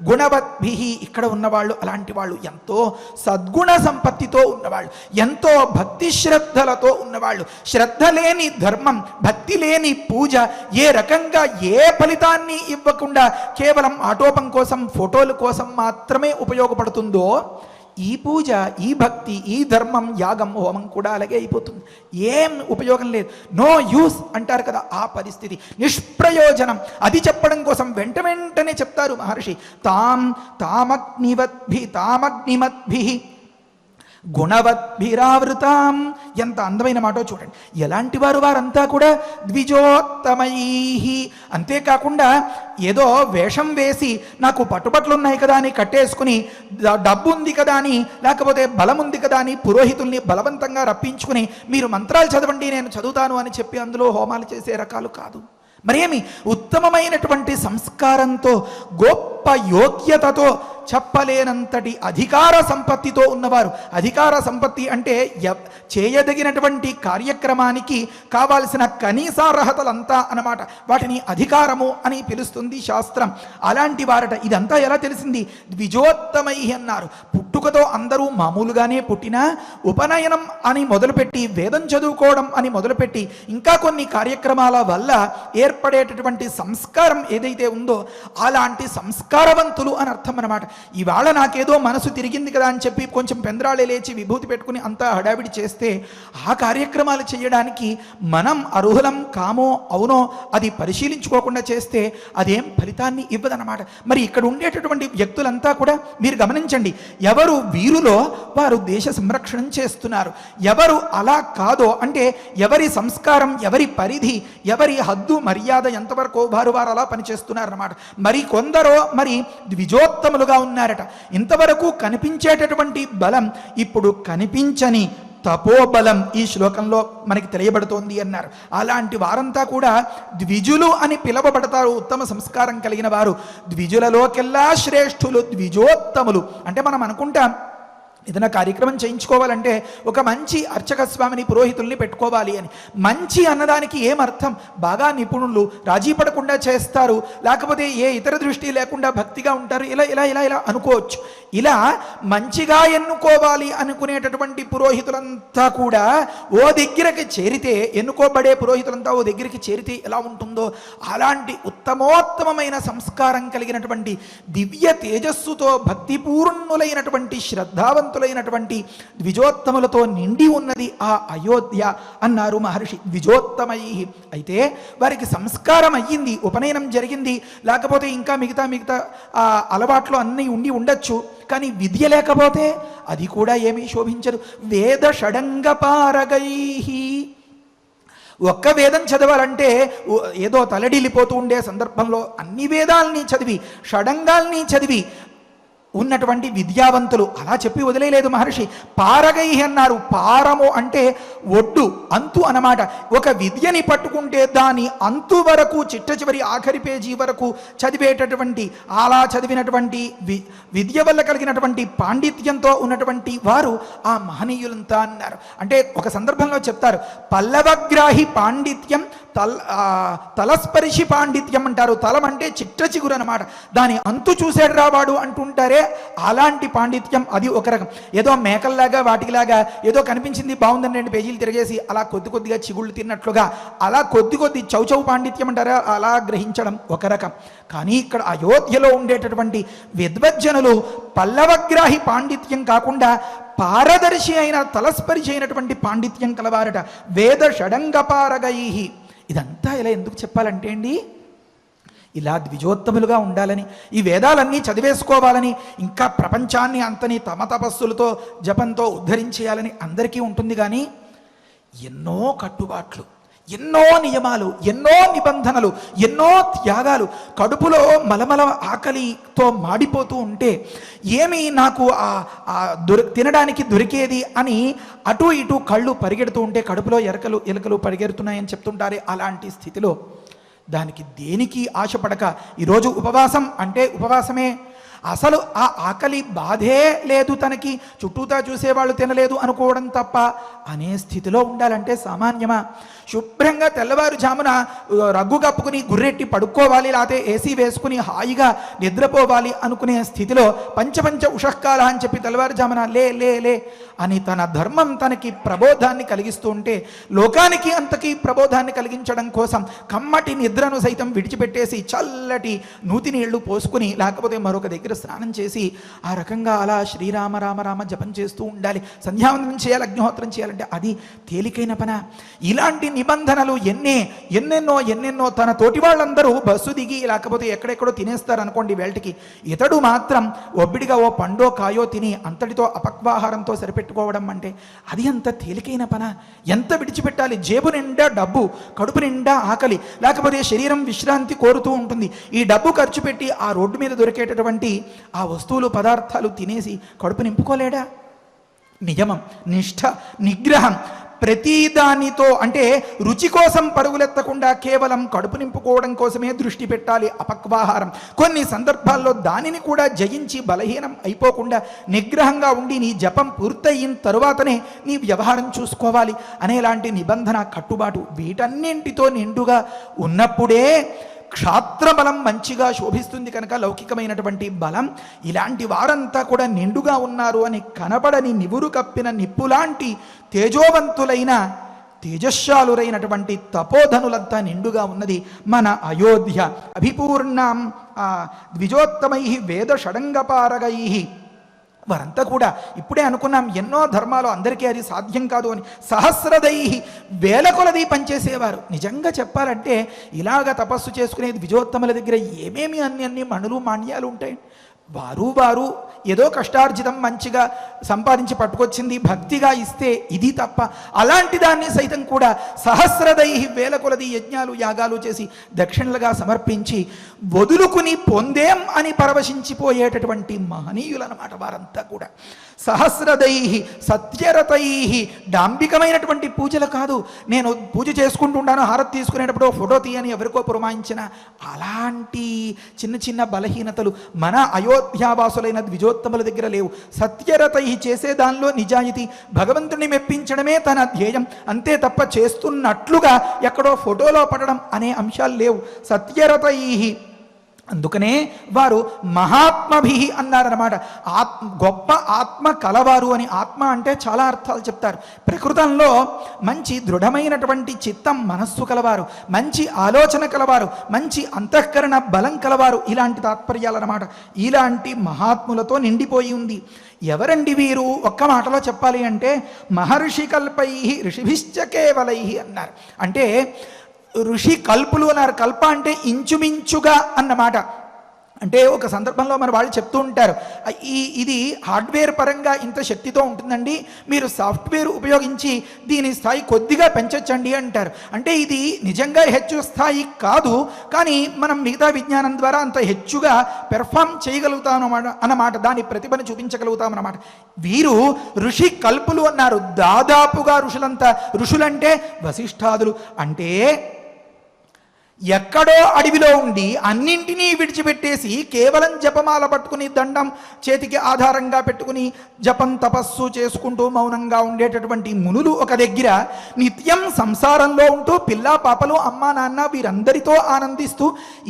గుణవద్భిః ఇక్కడ ఉన్నవాళ్ళు అలాంటి వాళ్ళు, ఎంతో సద్గుణ సంపత్తితో ఉన్నవాళ్ళు, ఎంతో భక్తి శ్రద్ధలతో ఉన్నవాళ్ళు. శ్రద్ధ లేని ధర్మం, భక్తి లేని పూజ ఏ రకంగా ఏ ఫలితాన్ని ఇవ్వకుండా కేవలం ఆటోపం కోసం, ఫోటోల కోసం మాత్రమే ఉపయోగపడుతుందో, ఈ పూజ, ఈ భక్తి, ఈ ధర్మం, యాగం, హోమం కూడా అలాగే అయిపోతుంది. ఏం ఉపయోగం లేదు. నో యూస్ అంటారు కదా, ఆ పరిస్థితి, నిష్ప్రయోజనం. అది చెప్పడం కోసం వెంటనే చెప్తారు మహర్షి. తామగ్నిమద్భిః గుణవద్భిరావృతాం. ఎంత అందమైన మాటో చూడండి. ఎలాంటి వారు? వారంతా కూడా ద్విజోత్తమైః. అంతేకాకుండా ఏదో వేషం వేసి నాకు పట్టుబట్లు ఉన్నాయి కదా అని కట్టేసుకుని, డబ్బు ఉంది కదా అని, లేకపోతే బలం ఉంది కదా అని పురోహితుల్ని బలవంతంగా రప్పించుకుని మీరు మంత్రాలు చదవండి నేను చదువుతాను అని చెప్పి అందులో హోమాలు చేసే రకాలు కాదు. మరేమి ఉత్తమమైనటువంటి సంస్కారంతో, గొప్ప యోగ్యతతో, చెప్పలేనంతటి అధికార సంపత్తితో ఉన్నవారు. అధికార సంపత్తి అంటే చేయదగినటువంటి కార్యక్రమానికి కావాల్సిన కనీసార్హతలంతా అన్నమాట. వాటిని అధికారము అని పిలుస్తుంది శాస్త్రం. అలాంటి వారట. ఇదంతా ఎలా తెలిసింది? ద్విజోత్తమై అన్నారు. పుట్టుకతో అందరూ మామూలుగానే పుట్టినా ఉపనయనం అని మొదలుపెట్టి, వేదం చదువుకోవడం అని మొదలుపెట్టి, ఇంకా కొన్ని కార్యక్రమాల వల్ల ఏర్పడేటటువంటి సంస్కారం ఏదైతే ఉందో అలాంటి సంస్కారవంతులు అని అర్థం అన్నమాట. ఇవాళ నాకేదో మనసు తిరిగింది కదా అని చెప్పి కొంచెం పెంద్రాళే లేచి విభూతి పెట్టుకుని అంతా హడావిడి చేస్తే ఆ కార్యక్రమాలు చేయడానికి మనం అర్హులం కామో అవునో అది పరిశీలించుకోకుండా చేస్తే అదేం ఫలితాన్ని ఇవ్వదన్నమాట. మరి ఇక్కడ ఉండేటటువంటి వ్యక్తులంతా కూడా మీరు గమనించండి. ఎవరు వీరులో వారు దేశ సంరక్షణం చేస్తున్నారు. ఎవరు అలా కాదో అంటే ఎవరి సంస్కారం, ఎవరి పరిధి, ఎవరి హద్దు మర్యాద ఎంతవరకు వారు అలా పనిచేస్తున్నారన్నమాట. మరి కొందరో మరి ద్విజోత్తములుగా ఉన్నారట. ఇంతవరకు కనిపించేటటువంటి బలం ఇప్పుడు కనిపించని తపోబలం ఈ శ్లోకంలో మనకి తెలియబడుతోంది అన్నారు. అలాంటి వారంతా కూడా ద్విజులు అని పిలువబడతారు. ఉత్తమ సంస్కారం కలిగిన వారు. ద్విజులలోకెల్లా శ్రేష్ఠులు ద్విజోత్తములు. అంటే మనం అనుకుంటాం ఏదైనా కార్యక్రమం చేయించుకోవాలంటే ఒక మంచి అర్చక స్వామిని పురోహితుల్ని పెట్టుకోవాలి అని. మంచి అన్నదానికి ఏమర్థం? బాగా నిపుణులు, రాజీ పడకుండా చేస్తారు, లేకపోతే ఏ ఇతర దృష్టి లేకుండా భక్తిగా ఉంటారు, ఇలా ఇలా ఇలా ఇలా అనుకోవచ్చు. ఇలా మంచిగా ఎన్నుకోవాలి అనుకునేటటువంటి పురోహితులంతా కూడా ఓ దగ్గరికి చేరితే, ఎన్నుకోబడే పురోహితులంతా ఓ దగ్గరికి చేరితే ఎలా ఉంటుందో అలాంటి ఉత్తమోత్తమైన సంస్కారం కలిగినటువంటి దివ్య తేజస్సుతో భక్తిపూర్ణులైనటువంటి శ్రద్ధావంతులైనటువంటి ద్విజోత్తములతో నిండి ఉన్నది ఆ అయోధ్య అన్నారు మహర్షి. ద్విజోత్తమై. అయితే వారికి సంస్కారం అయ్యింది, ఉపనయనం జరిగింది, లేకపోతే ఇంకా మిగతా అలవాట్లు అన్నీ ఉండి ఉండొచ్చు, కానీ విద్య లేకపోతే అది కూడా ఏమీ శోభించదు. వేద షడంగ పారగై. ఒక్క వేదం చదవాలంటే ఏదో తలడిల్లిపోతూ ఉండే సందర్భంలో అన్ని వేదాల్ని చదివి షడంగాల్ని చదివి ఉన్నటువంటి విద్యావంతులు అలా చెప్పి వదిలేలేదు మహర్షి. పారగై అన్నారు. పారము అంటే ఒడ్డు, అంతు అన్నమాట. ఒక విద్యని పట్టుకుంటే దాని అంతు వరకు, చిట్ట చివరి ఆఖరి పేజీ వరకు చదివేటటువంటి, అలా చదివినటువంటి విద్య వల్ల కలిగినటువంటి పాండిత్యంతో ఉన్నటువంటి వారు ఆ మహనీయులంతా అన్నారు. అంటే ఒక సందర్భంలో చెప్తారు, పల్లవగ్రాహి పాండిత్యం తలస్పరిషి పాండిత్యం అంటారు. తలం అంటే చిట్ట చిగురు అనమాట, దాని అంతు చూసాడు రావాడు అంటుంటారే, అలాంటి పాండిత్యం. అది ఒక రకం. ఏదో మేకల్లాగా వాటికిలాగా ఏదో కనిపించింది బాగుందని 2 పేజీలు తిరిగేసి అలా కొద్దిగా చిగుళ్ళు తిన్నట్లుగా అలా కొద్ది చౌచౌ పాండిత్యం అంటారా, అలా గ్రహించడం ఒక రకం. కానీ ఇక్కడ అయోధ్యలో ఉండేటటువంటి విద్వజ్జనులు పల్లవగ్రాహి పాండిత్యం కాకుండా పారదర్శి అయిన తలస్పరిచి అయినటువంటి పాండిత్యం కలవారట. వేద షడంగపారగై. ఇదంతా ఇలా ఎందుకు చెప్పాలంటే అండి, ఇలా ద్విజోత్తములుగా ఉండాలని, ఈ వేదాలన్నీ చదివేసుకోవాలని, ఇంకా ప్రపంచాన్ని అంతని తమ తపస్సులతో జపంతో ఉద్ధరించేయాలని అందరికీ ఉంటుంది. కానీ ఎన్నో కట్టుబాట్లు, ఎన్నో నియమాలు, ఎన్నో నిబంధనలు, ఎన్నో త్యాగాలు. కడుపులో మలమల ఆకలితో మాడిపోతూ ఉంటే ఏమి నాకు తినడానికి దొరికేది అని అటు ఇటు కళ్ళు పరిగెడుతూ ఉంటే కడుపులో ఎలుకలు పరిగెడుతున్నాయని చెప్తుంటారే, అలాంటి స్థితిలో దానికి దేనికి ఆశపడక ఈరోజు ఉపవాసం అంటే ఉపవాసమే, అసలు ఆ ఆకలి బాధే లేదు తనకి, చుట్టూతా చూసేవాళ్ళు తినలేదు అనుకోవడం తప్ప అనే స్థితిలో ఉండాలంటే సామాన్యమా? శుభ్రంగా తెల్లవారుజామున రగ్గు కప్పుకుని గుర్రెట్టి పడుకోవాలి, లేకపోతే ఏసీ వేసుకుని హాయిగా నిద్రపోవాలి అనుకునే స్థితిలో పంచ ఉషఃకాల అని చెప్పి తెల్లవారుజామున లే లే లే అని తన ధర్మం తనకి ప్రబోధాన్ని కలిగిస్తూ ఉంటే, లోకానికి అంతకీ ప్రబోధాన్ని కలిగించడం కోసం కమ్మటి నిద్రను సైతం విడిచిపెట్టేసి చల్లటి నూతి నీళ్లు పోసుకుని, లేకపోతే మరొక దగ్గర స్నానం చేసి ఆ రకంగా అలా శ్రీరామ రామ రామ జపం చేస్తూ ఉండాలి. సంధ్యావందనం చేయాలి, అగ్నిహోత్రం చేయాలంటే అది తేలికైన పన? ఇలాంటి నిబంధనలు ఎన్నెన్నో తన తోటి వాళ్ళందరూ బస్సు దిగి లేకపోతే ఎక్కడెక్కడో తినేస్తారు అనుకోండి వేళటికి, ఇతడు మాత్రం ఒబ్బిడిగా ఓ పండో కాయో తిని అంతటితో అపక్వాహారంతో సరిపెట్టుకోవడం అంటే అది అంత తేలికైన పన? ఎంత విడిచిపెట్టాలి? జేబు నిండా డబ్బు, కడుపు నిండా ఆకలి, లేకపోతే శరీరం విశ్రాంతి కోరుతూ ఉంటుంది. ఈ డబ్బు ఖర్చు పెట్టి ఆ రోడ్డు మీద దొరికేటటువంటి ఆ వస్తువులు పదార్థాలు తినేసి కడుపు నింపుకోలేడా? నియమం, నిష్ఠ, నిగ్రహం ప్రతిదానితో, అంటే రుచి కోసం పరుగులెత్తకుండా కేవలం కడుపు నింపుకోవడం కోసమే దృష్టి పెట్టాలి అపక్వాహారం. కొన్ని సందర్భాల్లో దానిని కూడా జయించి బలహీనం అయిపోకుండా నిగ్రహంగా ఉండి నీ జపం పూర్తయిన తరువాతనే నీ వ్యవహారం చూసుకోవాలి అనేలాంటి నిబంధన, కట్టుబాటు వీటన్నింటితో నిండుగా ఉన్నప్పుడే క్షాత్రబలం మంచిగా శోభిస్తుంది. కనుక లౌకికమైనటువంటి బలం, ఇలాంటి వారంతా కూడా నిండుగా ఉన్నారు అని కనబడని నివురు కప్పిన నిప్పులాంటి తేజోవంతులైన తేజశాలురైనటువంటి తపోధనులంతా నిండుగా ఉన్నది మన అయోధ్య. అభిపూర్ణం ద్విజోత్తమై వేద షడంగపారగై. వారంతా కూడా ఇప్పుడే అనుకున్నాం, ఎన్నో ధర్మాలు అందరికీ అది సాధ్యం కాదు అని. సహస్రదై, వేల కొలది పనిచేసేవారు. నిజంగా చెప్పాలంటే ఇలాగ తపస్సు చేసుకునే ద్విజోత్తముల దగ్గర ఏమేమి అన్ని మణులు మాణ్యాలు ఉంటాయి. వారు ఏదో కష్టార్జితం మంచిగా సంపాదించి పట్టుకొచ్చింది భక్తిగా ఇస్తే ఇది తప్ప, అలాంటి దాన్ని సైతం కూడా సహస్రదై వేల కొలది యజ్ఞాలు యాగాలు చేసి దక్షిణలుగా సమర్పించి వదులుకుని పొందేం అని పరవశించిపోయేటటువంటి మహనీయులన్నమాట వారంతా కూడా. సహస్రదై సత్యరతై, డాంబికమైనటువంటి పూజలు కాదు. నేను పూజ చేసుకుంటుంటాను, హారతి తీసుకునేటప్పుడు ఫోటో తీయని ఎవరికో పురమాయించిన అలాంటి చిన్న చిన్న బలహీనతలు మన అయోధ్యావాసులైన ద్విజోత్తముల దగ్గర లేవు. సత్యరతై చేసే దానిలో నిజాయితీ, భగవంతుని మెప్పించడమే తన ధ్యేయం, అంతే తప్ప చేస్తున్నట్లుగా ఎక్కడో ఫోటోలో పడడం అనే అంశాలు లేవు. సత్యరతై, అందుకనే వారు మహాత్మభి అన్నారన్నమాట. గొప్ప ఆత్మ కలవారు అని. ఆత్మ అంటే చాలా అర్థాలు చెప్తారు. ప్రకృతంలో మంచి దృఢమైనటువంటి చిత్తం, మనస్సు కలవారు, మంచి ఆలోచన కలవారు, మంచి అంతఃకరణ బలం కలవారు, ఇలాంటి తాత్పర్యాలన్నమాట. ఇలాంటి మహాత్ములతో నిండిపోయి ఉంది. ఎవరండి వీరు? ఒక్క మాటలో చెప్పాలి అంటే మహర్షి కల్పై ఋషిభిశ్చ కేవలై అన్నారు. అంటే ఋషి కల్పులు అన్నారు. కల్ప అంటే ఇంచుమించుగా అన్నమాట. అంటే ఒక సందర్భంలో మన వాళ్ళు చెప్తూ ఉంటారు, ఇది హార్డ్వేర్ పరంగా ఇంత శక్తితో ఉంటుందండి, మీరు సాఫ్ట్వేర్ ఉపయోగించి దీని స్థాయి కొద్దిగా పెంచొచ్చండి అంటారు. అంటే ఇది నిజంగా హెచ్చు స్థాయి కాదు, కానీ మనం మిగతా విజ్ఞానం ద్వారా అంత హెచ్చుగా పెర్ఫామ్ చేయగలుగుతాం అన్నమాట. దాని ప్రతిభను చూపించగలుగుతాం అన్నమాట. వీరు ఋషి కల్పులు అన్నారు. దాదాపుగా ఋషులంతా. ఋషులంటే వశిష్ఠాదులు. అంటే ఎక్కడో అడవిలో ఉండి అన్నింటినీ విడిచిపెట్టేసి కేవలం జపమాల పట్టుకుని దండం చేతికి ఆధారంగా పెట్టుకుని జపం తపస్సు చేసుకుంటూ మౌనంగా ఉండేటటువంటి మునులు ఒక దగ్గర నిత్యం సంసారంలో ఉంటూ పిల్లా పాపలు అమ్మా నాన్న వీరందరితో ఆనందిస్తూ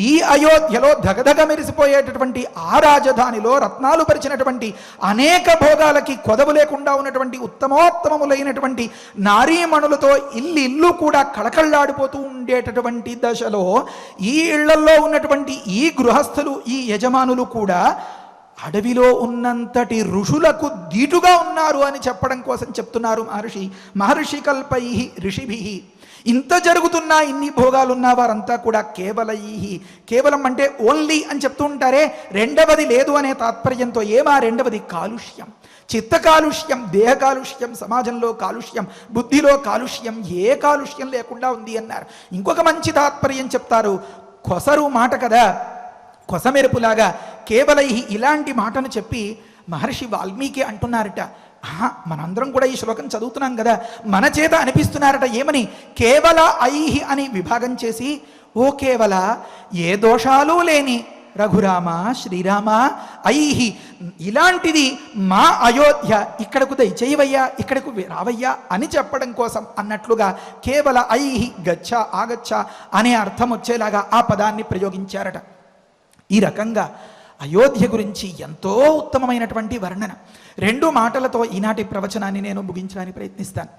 ఈ అయోధ్యలో ధగధగ మెరిసిపోయేటటువంటి ఆ రాజధానిలో రత్నాలు పరిచినటువంటి అనేక భోగాలకి కొదవు లేకుండా ఉన్నటువంటి ఉత్తమోత్తమములైనటువంటి నారీమణులతో ఇల్లు కూడా కళకళ్ళాడిపోతూ ఉండేటటువంటి దశలో ఈ ఇళ్లలో ఉన్నటువంటి ఈ గృహస్థులు, ఈ యజమానులు కూడా అడవిలో ఉన్నంతటి ఋషులకు దీటుగా ఉన్నారు అని చెప్పడం కోసం చెప్తున్నారు మహర్షి కల్పై ఋషిభి. ఇంత జరుగుతున్నా, ఇన్ని భోగాలున్నా వారంతా కూడా కేవలైహి. కేవలం అంటే ఓన్లీ అని చెప్తూ ఉంటారే, రెండవది లేదు అనే తాత్పర్యంతో. ఏమా రెండవది? కాలుష్యం, చిత్త కాలుష్యం, దేహ కాలుష్యం, సమాజంలో కాలుష్యం, బుద్ధిలో కాలుష్యం, ఏ కాలుష్యం లేకుండా ఉంది అన్నారు. ఇంకొక మంచి తాత్పర్యం చెప్తారు. కొసరు మాట కదా, కొసమెరుపులాగా కేవలై ఇలాంటి మాటను చెప్పి మహర్షి వాల్మీకి అంటున్నారట, మనందరం కూడా ఈ శ్లోకం చదువుతున్నాం కదా, మన చేత అనిపిస్తున్నారట. ఏమని? కేవల ఐహి అని విభాగం చేసి, ఓ కేవల, ఏ దోషాలు లేని రఘురామ శ్రీరామ ఐహి, ఇలాంటిది మా అయోధ్య, ఇక్కడకు దయచేయవయ్యా, ఇక్కడకు రావయ్యా అని చెప్పడం కోసం అన్నట్లుగా కేవల ఐహి గచ్చ ఆగచ్చ అనే అర్థం వచ్చేలాగా ఆ పదాన్ని ప్రయోగించారట. ఈ రకంగా అయోధ్య గురించి ఎంతో ఉత్తమమైనటువంటి వర్ణన. రెండు మాటలతో ఈనాటి ప్రవచనాన్ని నేను ముగించడానికి ప్రయత్నిస్తాను.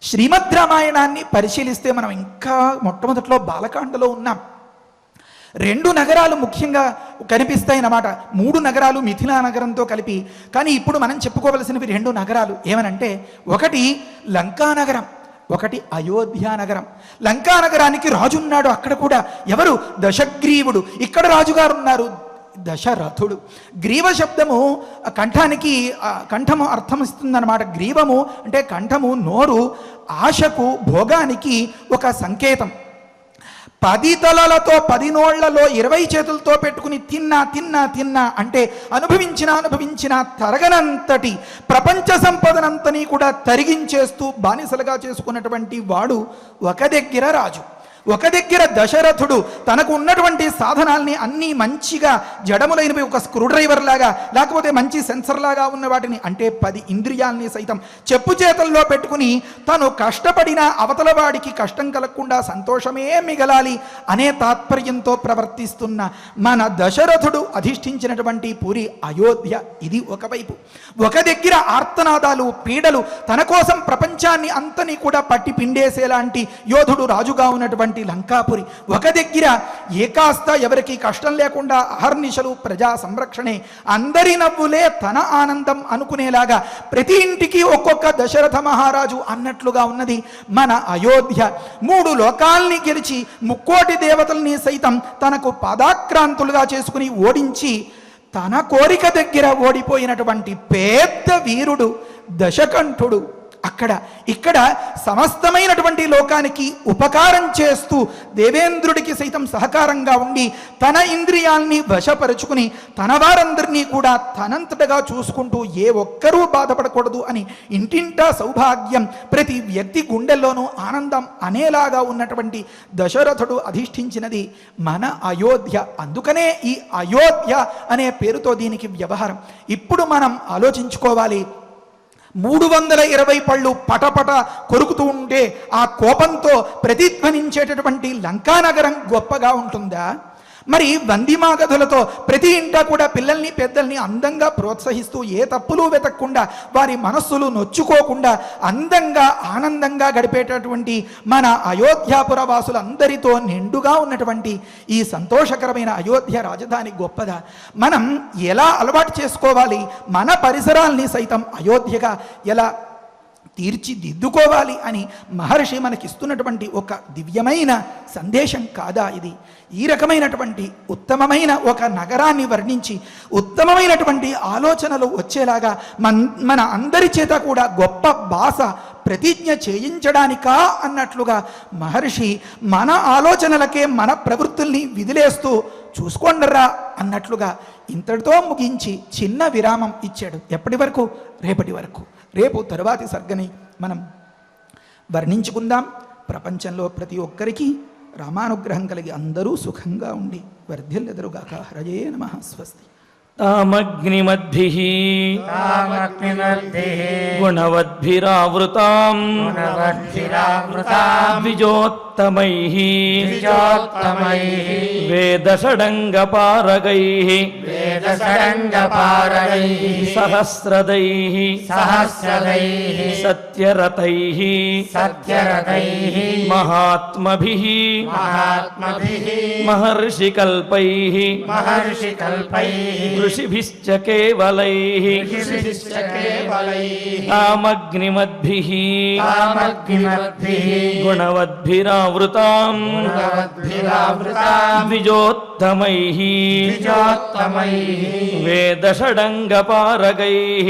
శ్రీమద్ రామాయణాన్ని పరిశీలిస్తే మనం ఇంకా మొట్టమొదట్లో బాలకాండలో ఉన్నాం. రెండు నగరాలు ముఖ్యంగా కనిపిస్తాయి అన్నమాట. 3 నగరాలు మిథిలా నగరంతో కలిపి. కానీ ఇప్పుడు మనం చెప్పుకోవలసినవి 2 నగరాలు. ఏమనంటే, ఒకటి లంకానగరం, ఒకటి అయోధ్య నగరం. లంకానగరానికి రాజున్నాడు. అక్కడ కూడా ఎవరు? దశగ్రీవుడు. ఇక్కడ రాజుగారు ఉన్నారు, దశరథుడు. గ్రీవ శబ్దము కంఠానికి కంఠము అర్థం ఇస్తుందన్నమాట. గ్రీవము అంటే కంఠము, నోరు, ఆశకు, భోగానికి ఒక సంకేతం. 10 తలలతో 10 నోళ్లలో 20 చేతులతో పెట్టుకుని తిన్నా అంటే అనుభవించిన తరగనంతటి ప్రపంచ సంపదనంతని కూడా తరిగించేస్తూ బానిసలుగా చేసుకున్నటువంటి వాడు ఒక దగ్గర రాజు, ఒక దగ్గర దశరథుడు. తనకు ఉన్నటువంటి సాధనాల్ని అన్నీ మంచిగా జడములైనవి ఒక స్క్రూ డ్రైవర్ లాగా, లేకపోతే మంచి సెన్సర్ లాగా ఉన్న వాటిని, అంటే 10 ఇంద్రియాల్ని సైతం చెప్పు చేతల్లో పెట్టుకుని తను కష్టపడిన అవతల వాడికి కష్టం కలగకుండా సంతోషమే మిగలాలి అనే తాత్పర్యంతో ప్రవర్తిస్తున్న మన దశరథుడు అధిష్ఠించినటువంటి పూరి అయోధ్య. ఇది ఒకవైపు. ఒక దగ్గర ఆర్తనాదాలు, పీడలు, తన కోసం ప్రపంచాన్ని అంతని కూడా పట్టి పిండేసేలాంటి యోధుడు రాజుగా ఉన్నటువంటి లంకాపురి. ఒక దగ్గర ఏకాస్త ఎవరికి కష్టం లేకుండా అహర్నిశలు ప్రజా సంరక్షణే, అందరి నవ్వులే తన ఆనందం అనుకునేలాగా ప్రతి ఇంటికి ఒక్కొక్క దశరథ మహారాజు అన్నట్లుగా ఉన్నది మన అయోధ్య. 3 లోకాల్ని గెలిచి 3 దేవతల్ని సైతం తనకు పాదాక్రాంతులుగా చేసుకుని ఓడించి తన కోరిక దగ్గర ఓడిపోయినటువంటి పెద్ద వీరుడు దశకంఠుడు. ఇక్కడ సమస్తమైనటువంటి లోకానికి ఉపకారం చేస్తూ దేవేంద్రుడికి సైతం సహకారంగా ఉండి తన ఇంద్రియాల్ని వశపరుచుకుని తన వారందరినీ కూడా తనంతటగా చూసుకుంటూ ఏ ఒక్కరూ బాధపడకూడదు అని ఇంటింటా సౌభాగ్యం ప్రతి వ్యక్తి గుండెల్లోనూ ఆనందం అనేలాగా ఉన్నటువంటి దశరథుడు అధిష్ఠించినది మన అయోధ్య. అందుకనే ఈ అయోధ్య అనే పేరుతో దీనికి వ్యవహారం. ఇప్పుడు మనం ఆలోచించుకోవాలి, 320 పళ్ళు పటపట కొరుకుతూ ఉంటే ఆ కోపంతో ప్రతిధ్వనించేటటువంటి లంకానగరం గొప్పగా ఉంటుందా? మరి వందిమాగధులతో ప్రతి ఇంటా కూడా పిల్లల్ని పెద్దల్ని అందంగా ప్రోత్సహిస్తూ ఏ తప్పులు వెతకకుండా వారి మనస్సులు నొచ్చుకోకుండా అందంగా ఆనందంగా గడిపేటటువంటి మన అయోధ్యాపుర వాసులందరితో నిండుగా ఉన్నటువంటి ఈ సంతోషకరమైన అయోధ్య రాజధాని గొప్పదా? మనం ఎలా అలవాటు చేసుకోవాలి? మన పరిసరాల్ని సైతం అయోధ్యగా ఎలా తీర్చిదిద్దుకోవాలి అని మహర్షి మనకిస్తున్నటువంటి ఒక దివ్యమైన సందేశం కాదా ఇది? ఈ రకమైనటువంటి ఉత్తమమైన ఒక నగరాన్ని వర్ణించి ఉత్తమమైనటువంటి ఆలోచనలు వచ్చేలాగా మన అందరి చేత కూడా గొప్ప భాష ప్రతిజ్ఞ చేయించడానికా అన్నట్లుగా మహర్షి మన ఆలోచనలకే మన ప్రవృత్తుల్ని విదిలేస్తూ చూసుకోండరా అన్నట్లుగా ఇంతటితో ముగించి చిన్న విరామం ఇచ్చాడు. ఎప్పటి వరకు? రేపటి వరకు. రేపు తరువాతి సర్గని మనం వర్ణించుకుందాం. ప్రపంచంలో ప్రతి ఒక్కరికి రామానుగ్రహం కలిగి అందరూ సుఖంగా ఉండి వర్ధిల్లెదరుగాక. హరయే నమః. స్వస్తి. తామగ్నిమద్భిః గుణవద్భిరావృతాం ద్విజోత్తమైః వేదషడంగపారగైః సహస్రదైః సత్యరతైః మహాత్మభిః మహర్షికల్పైః ఋషిభిశ్చ కేవలైః తామగ్నిమద్భిః గుణవద్భిరావృతాం ద్విజోత్తమైః వేదషడంగపారగైః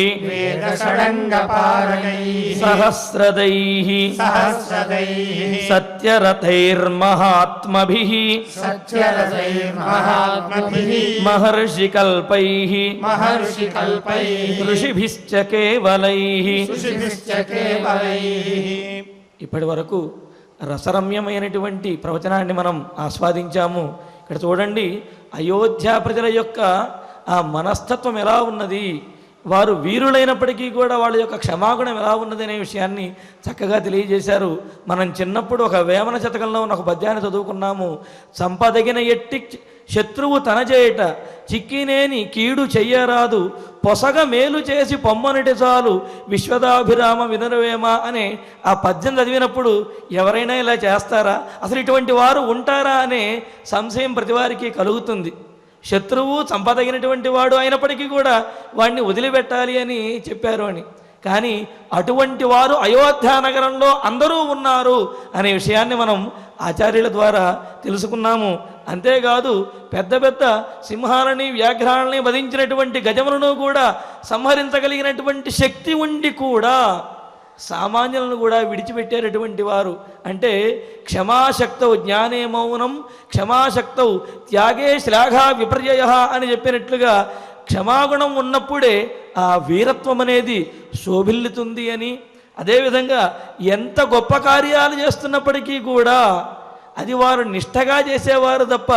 సహస్రదైః సత్యరథైర్మహాత్మభిః మహర్షికల్పైః ఋషిభిశ్చ కేవలైః. ఇప్పటి వరకు రసరమ్యమైనటువంటి ప్రవచనాన్ని మనం ఆస్వాదించాము. ఇక్కడ చూడండి, అయోధ్య ప్రజల యొక్క ఆ మనస్తత్వం ఎలా ఉన్నది, వారు వీరులైనప్పటికీ కూడా వాళ్ళ యొక్క క్షమాగుణం ఎలా ఉన్నది అనే విషయాన్ని చక్కగా తెలియజేశారు. మనం చిన్నప్పుడు ఒక వేమన శతకంలో ఉన్న ఒక పద్యాన్ని చదువుకున్నాము. సంపదగిన ఎట్టి శత్రువు తనజేయట చిక్కినేని కీడు చెయ్యరాదు పొసగ మేలు చేసి పొమ్మనటి చాలు విశ్వదాభిరామ వినరవేమ అనే ఆ పద్యం చదివినప్పుడు ఎవరైనా ఇలా చేస్తారా, అసలు ఇటువంటి వారు ఉంటారా అనే సంశయం ప్రతివారికి కలుగుతుంది. శత్రువు చంపదగినటువంటి వాడు అయినప్పటికీ కూడా వాడిని వదిలిపెట్టాలి అని చెప్పారు అని. కానీ అటువంటి వారు అయోధ్య నగరంలో అందరూ ఉన్నారు అనే విషయాన్ని మనం ఆచార్యుల ద్వారా తెలుసుకున్నాము. అంతేకాదు పెద్ద పెద్ద సింహాలని వ్యాఘ్రాలని వధించినటువంటి గజములను కూడా సంహరించగలిగినటువంటి శక్తి ఉండి కూడా సామాన్యులను కూడా విడిచిపెట్టేటటువంటి వారు. అంటే క్షమాశక్తౌ జ్ఞానే మౌనం క్షమాశక్తౌ త్యాగే శ్లాఘా విపర్యయ అని చెప్పినట్లుగా క్షమాగుణం ఉన్నప్పుడే ఆ వీరత్వం అనేది శోభిల్లుతుంది అని, అదేవిధంగా ఎంత గొప్ప కార్యాలు చేస్తున్నప్పటికీ కూడా అది వారు నిష్ఠగా చేసేవారు తప్ప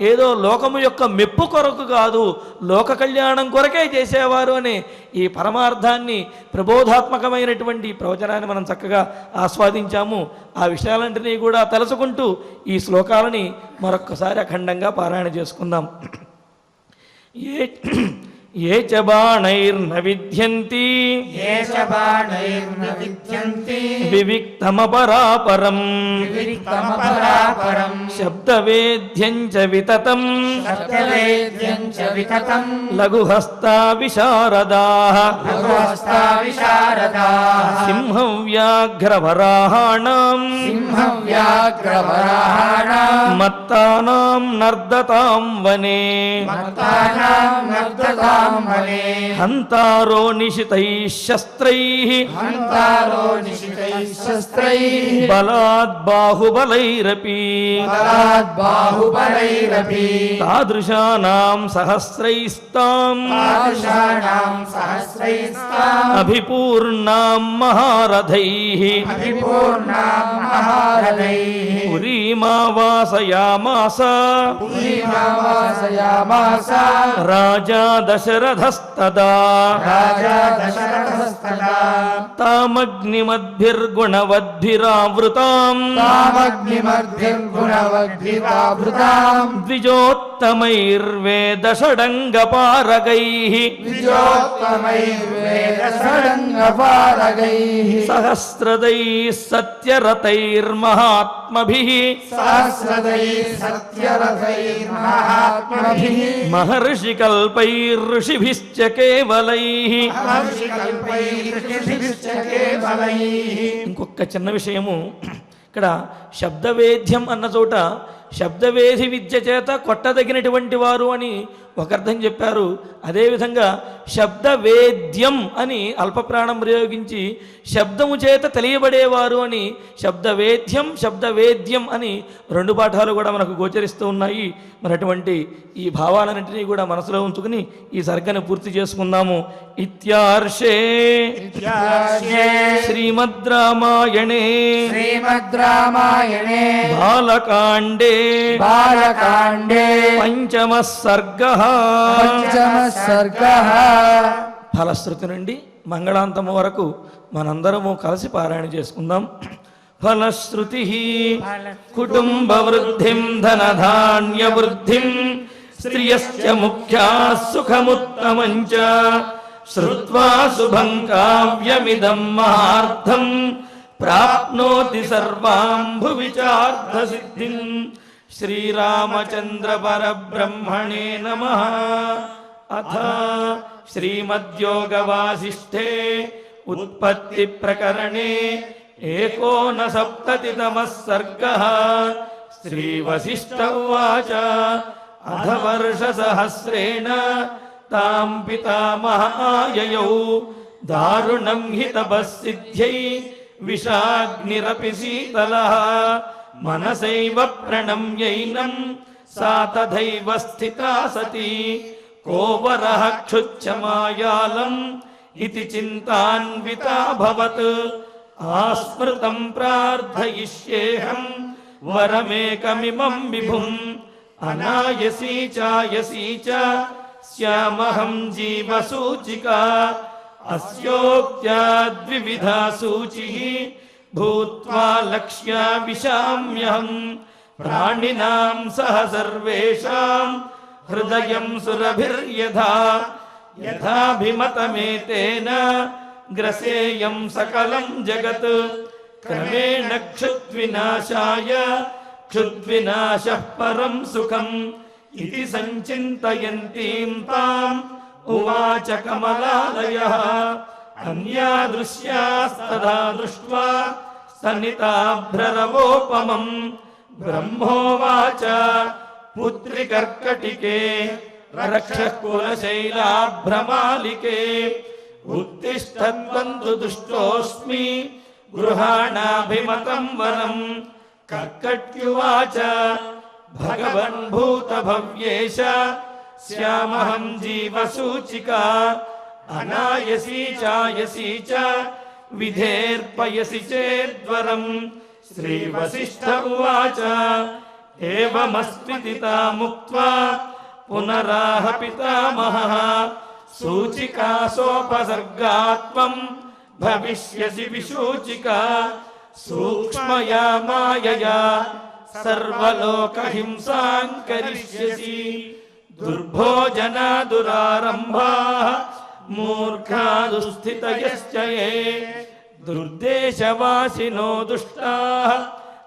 ఏదో లోకము యొక్క మెప్పు కొరకు కాదు, లోక కళ్యాణం కొరకే చేసేవారు అనే ఈ పరమార్థాన్ని ప్రబోధాత్మకమైనటువంటి ప్రవచనాన్ని మనం చక్కగా ఆస్వాదించాము. ఆ విషయాలంటినీ కూడా తలుచుకుంటూ ఈ శ్లోకాలని మరొక్కసారి అఖండంగా పారాయణ చేసుకుందాం. ఏ చ బాణైర్న విద్యంతి వివిక్తమపరాపరం శబ్దవేద్యం చ వితతం లఘుహస్తా విశారదాః సింహం వ్యాఘ్రవరాహాణం మత్తానాం నర్దతాం వనే బ్రాహ్మణే హంతారో నిశితైః శస్త్రైః హంతారో నిశితైః శస్త్రైః బలాద్ బాహుబలైరపి బలాద్ బాహుబలైరపి తాదృశానాం సహస్రైస్తాం తాదృశానాం సహస్రైస్తాం అభిపూర్ణాం మహారథైః అభిపూర్ణాం మహారథైః పురీమావాసయామాస పురీమావాసయామాస రాజా దశరథస్తదా రాజా దశరథస్తదా తామగ్నిమద్భిర్గుణవద్భిరావృతాం తామగ్నిమద్భిర్గుణవద్భిరావృతాం ద్విజోత్తమైర్వేదషడంగపారగైః ద్విజోత్తమైర్వేదషడంగపారగైః సహస్రదైః సత్యరథైర్మహాత్మభిః సహస్రదైః సత్యరథైర్మహాత్మభిః మహర్షికల్పైర్ఋషిభిశ్చ కేవలైః మహర్షికల్పైర్ఋషిభిశ్చ కేవలైః. ఇంకొక చిన్న విషయము ఇక్కడ శబ్దవేద్యం అన్న చోట శబ్దవేధి విద్య చేత కొట్టదగినటువంటి వారు అని ఒక అర్థం చెప్పారు. అదేవిధంగా శబ్దవేద్యం అని అల్పప్రాణం ప్రయోగించి శబ్దము చేత తెలియబడేవారు అని శబ్దవేద్యం శబ్దవేద్యం అని రెండు పాఠాలు కూడా మనకు గోచరిస్తూ ఉన్నాయి. మరి అటువంటి ఈ భావాలన్నింటినీ కూడా మనసులో ఉంచుకుని ఈ సర్గను పూర్తి చేసుకుందాము. ఇత్యార్షే శ్రీమద్ రామాయణే శ్రీమద్ రామాయణే బాలకాండే బాలకాండే పంచమః సర్గః పంచమః సర్గః. ఫలశ్రుతి నుండి మంగళాంతము వరకు మనందరము కలిసి పారాయణ చేసుకుందాం. ఫలశ్రుతి కుటుంబ వృద్ధిం ధనధాన్య వృద్ధిం స్త్రియస్య ముఖ్యా సుఖముత్తమం చ శ్రుత్వా శుభం కావ్యమిదం మహార్థం ప్రాప్నోతి సర్వాం భువి చార్థ సిద్ధిం. శ్రీరామచంద్ర పరబ్రహ్మణే నమః. అథ శ్రీమద్యోగవాసిష్ఠే ఉత్పత్తి ప్రకరణే ఏకోనసప్తతితమః సర్గః. శ్రీవసిష్ఠ ఉవాచ అథ వర్షసహస్రేణ తాం పితామహాయయౌ దారుణం హి తపస్సిద్ధ్యై విషాగ్నిరపి శీతలః మనసైవ ప్రణమ్యైనం సా తథైవ స్థితా సతి కోవరః క్షుచ్చమాయాలం ఇతి చింతాన్వితాభవత్. ఆస్మృతం ప్రార్థయిష్యేహం వరమేకమిమం విభుం అనాయసీ చాయసీ చ స్యామహం జీవసూచికా అస్యోక్త్యా ద్వివిధా సూచిః భూత్వా లక్ష్యా విశామ్యహం ప్రాణినాం సహ సర్వేషాం హృదయం సురభిర్యథా యథాభిమతమేతేన గ్రసేయం సకలం జగత్ క్రమేణ క్షుద్వినాశాయ క్షుద్వినాశః పరం సుఖం ఇతి సంచింతయంతీం తాం ఉవాచ కమలాలయః. అన్యా దృశ్యాస్తదా దృష్ట్వా స్తనితాభ్రరవోపమం బ్రహ్మోవాచ పుత్రికర్కటికే రక్షః కులశైలాభ్రమాలికే ఉత్తిష్టద్వంతు దుష్టోస్మి గృహాణాభిమతం వరం. కర్కట్యువాచ భగవన్ భూతభవ్యేశ శ్యామహం జీవసూచికా అనాయసీ చాయసీ చ విధేర్పయసి చేద్వరం. శ్రీవసిష్ఠ ఉవాచ ఏవమస్త్వితితా ముక్త్వా పునరాహ పితామహః సూచికాసోపసర్గాత్వం భవిష్యసి విశూచికా సూక్ష్మయా మాయయా సర్వలోకహింసాం కరిష్యసి. దుర్భోజనా దురారంభాః మూర్ఖా దుస్థితయశ్చ ఏ దుర్దేశవాసినో దుష్టాః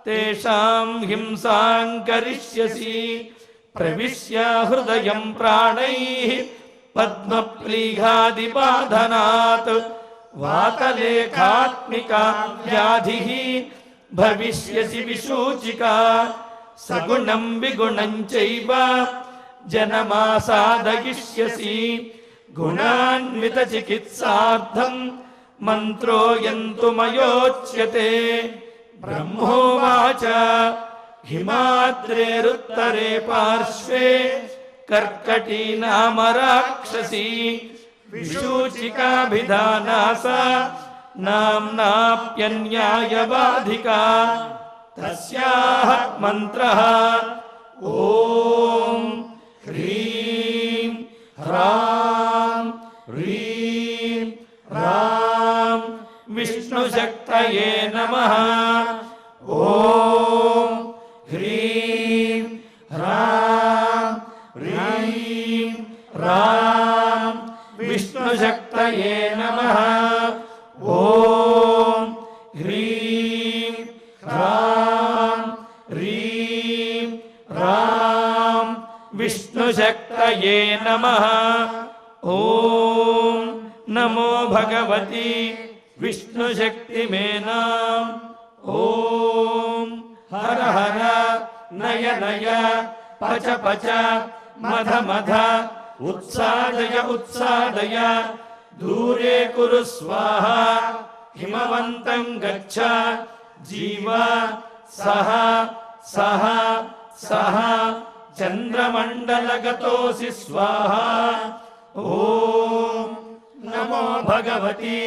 తేషాం హింసాం కరిష్యసి. ప్రవిశ్య హృదయం ప్రాణైః పద్మప్లీఘాదిబాధనాత్ వాతలేఖాత్మికా వ్యాధిః భవిష్యసి విశూచికా. సగుణం విగుణం చైవ జనమాసాదయిష్యసి. గుణాన్విత చికిత్సార్థం మంత్రో యంతుమయోచ్యతే. బ్రహ్మోవాచ హిమాద్రేరుత్తరే పార్శ్వే కర్కటీ నామ రాక్షసీ విషూచికాభిధానాస నామ్నాప్యన్యాయబాధికా. తస్యాః మంత్రః ఓం హ్రీం హ్రాం హ్రీం రాం విష్ణుశక్తయే నమః. ఓం హ్రీం హ్రాం హ్రీం రాం విష్ణుశక్తయే నమః. ఓం హ్రీం హ్రాం హ్రీం రాం విష్ణుశక్తయే నమః. ఓం నమో భగవతి విష్ణుశక్తిమేనాం. ఓం హర హర నయ నయ పచ పచ మధ మధ ఉత్సాదయ ఉత్సాదయ దూరే కురు స్వాహా. హిమవంతం గచ్చ జీవ సహ సహ సహ చంద్రమండలగతోసి స్వాహా. ఓం నమో భగవతి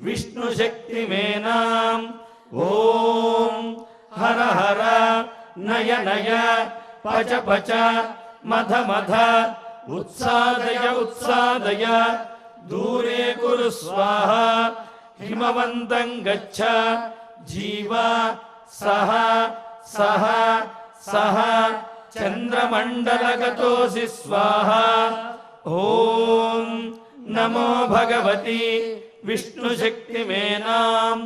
విష్ణుశక్తిమేనాం. ఓం హర హర నయ నయ పచ పచ మధ మధ ఉత్సాదయ ఉత్సాదయ దూరే కురు స్వాహా. హిమవంతం గచ్చ జీవ సహ సహ సహ చంద్రమండలగతోసి స్వాహా. ఓం నమో భగవతి విష్ణుశక్తిమేనాం.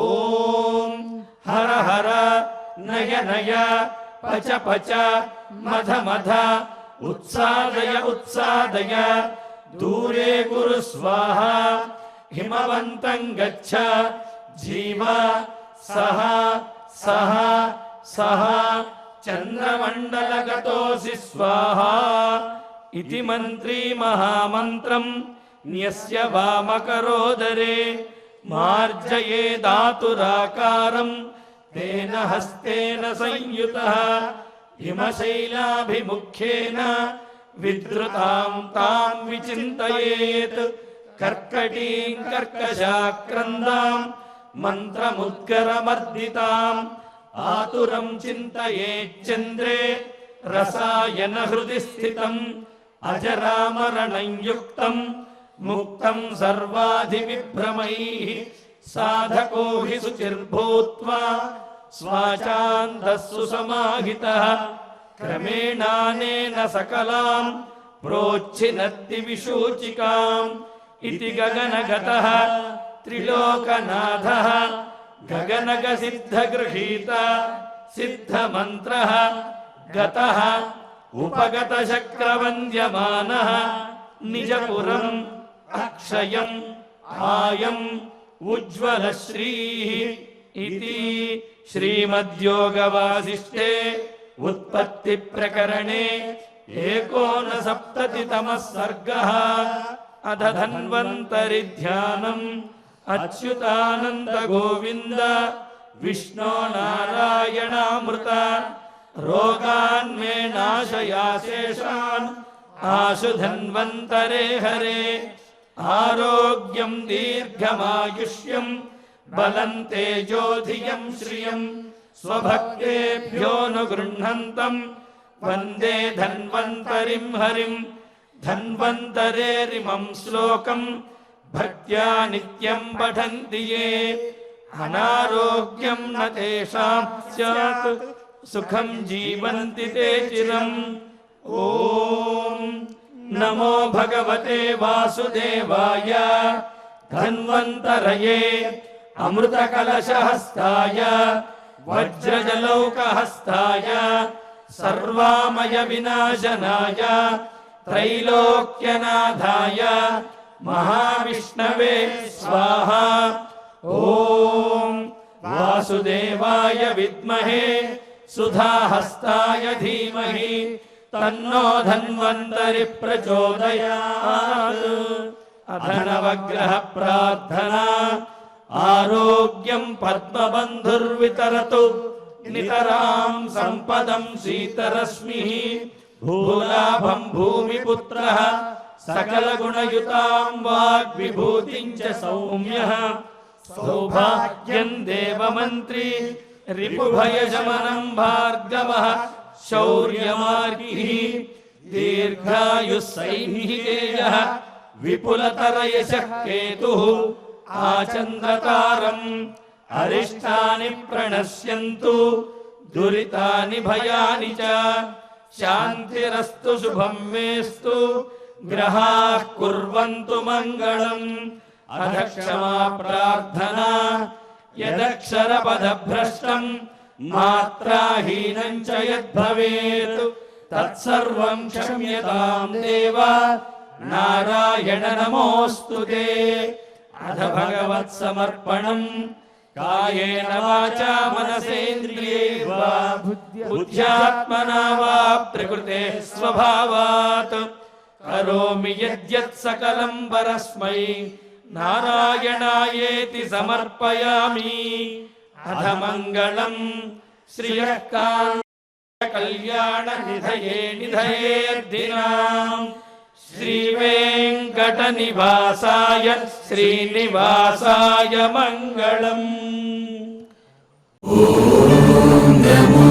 ఓం హర హర నయ నయ పచ పచ మధ మధ ఉత్సాదయ ఉత్సాదయ దూరే కురు స్వాహా. హిమవంతం గచ్చ జీవ సహ సహ సహ చంద్రమండలగతోసి స్వాహా. ఇతి మంత్రీ మహామంత్రం న్యస్య వామకరోదరే మార్జయేదాతురాకారం తేన హస్తేన సంయుతః. హిమశైలాభిముఖ్యేన విద్రుతాం తాం విచింతయేత్. కర్కటీం కర్కశాక్రందాం మంత్రముద్గరమర్దితాం ఆతురం చింతయేచ్చంద్రే రసాయన హృది స్థితం. అజరామరణం యుక్తం ముక్తం సర్వాధివిభ్రమైః. సాధకో హి శుచిర్భూత్వా స్వాచాంతః సుసమాహితః. క్రమేణానేన సకలాం ప్రోచ్ఛినత్తి విశూచికాం. ఇతి గగనగతః త్రిలోకనాథః గగనగ సిద్ధగృహీత సిద్ధమంత్రః గతః ఉపగత శక్రవంద్యమానః. నిజపురం అక్షయం ఆయం ఉజ్వలశ్రీః. ఇతి శ్రీమద్యోగవాసిష్ఠే ఉత్పత్తి ప్రకరణే ఏకోనసప్తతితమః సర్గః. అథ ధన్వంతరి ధ్యానం అచ్యుతానంద గోవింద విష్ణో నారాయణామృత. రోగాన్ మే నాశయాశేషాన్ ఆశు ధన్వంతరే హరే. ఆరోగ్యం దీర్ఘమాయుష్యం బలం తేజోధియం శ్రియం. స్వభక్తేభ్యోనుగృహంతం వందే ధన్వంతరిం హరిం. ధన్వంతరేరిమం శ్లోకం భక్త్యా నిత్యం పఠంతి యే. అనారోగ్యం న తేషాం స్యాత్ సుఖం జీవంతి తే చిరం. ఓం నమో భగవతే వాసుదేవాయ. ధన్వంతరయే అమృతకలశహస్తాయ వజ్రజలౌకహస్తాయ సర్వామయ వినాశనాయ త్రైలోక్యనాథాయ మహావిష్ణవే స్వాహా. ఓం వాసుదేవాయ విద్మహే సుధాహస్తాయ ధీమహి తన్నో ధన్వంతరి ప్రచోదయాత్. అధనవగ్రహ ప్రార్థనా ఆరోగ్యం పద్మబంధుర్వితరతు నితరాం సంపదం శీతరశ్మిః భూలాభం భూమిపుత్రః సకలగుణయుతాం వాగ్విభూతిం చ సౌమ్యః సౌభాగ్యం దేవమంత్రి రిపుభయశమనం భార్గవః శౌర్యమార్గిః దీర్ఘాయుస్సైనికేయః విపులతరయశః కేతుః ఆచంద్రతారం అరిష్టాని ప్రణశ్యంతు దురితాని భయాని చ శాంతిరస్తు శుభం మేస్తు గ్రహాః కుర్వంతు మంగళం. అధక్షమా ప్రార్థనా యదక్షరపదభ్రష్టం మాత్రాహీనం చ యద్భవేత్ తత్సర్వం క్షమ్యతాం దేవ నారాయణ నమోస్తుతే. అథ భగవత్సమర్పణం కాయేన వాచా మనసేంద్రియైర్వా బుద్ధ్యాత్మనా వా ప్రకృతే స్వభావాత్ కరోమి యద్యత్ సకలం పరస్మై నారాయణాయేతి సమర్పయామి. అథ మంగళం శ్రియః కళ్యాణ నిధయే నిధయేర్దినాం శ్రీవేంకట నివాసాయ శ్రీనివాసాయ మంగళం. నమో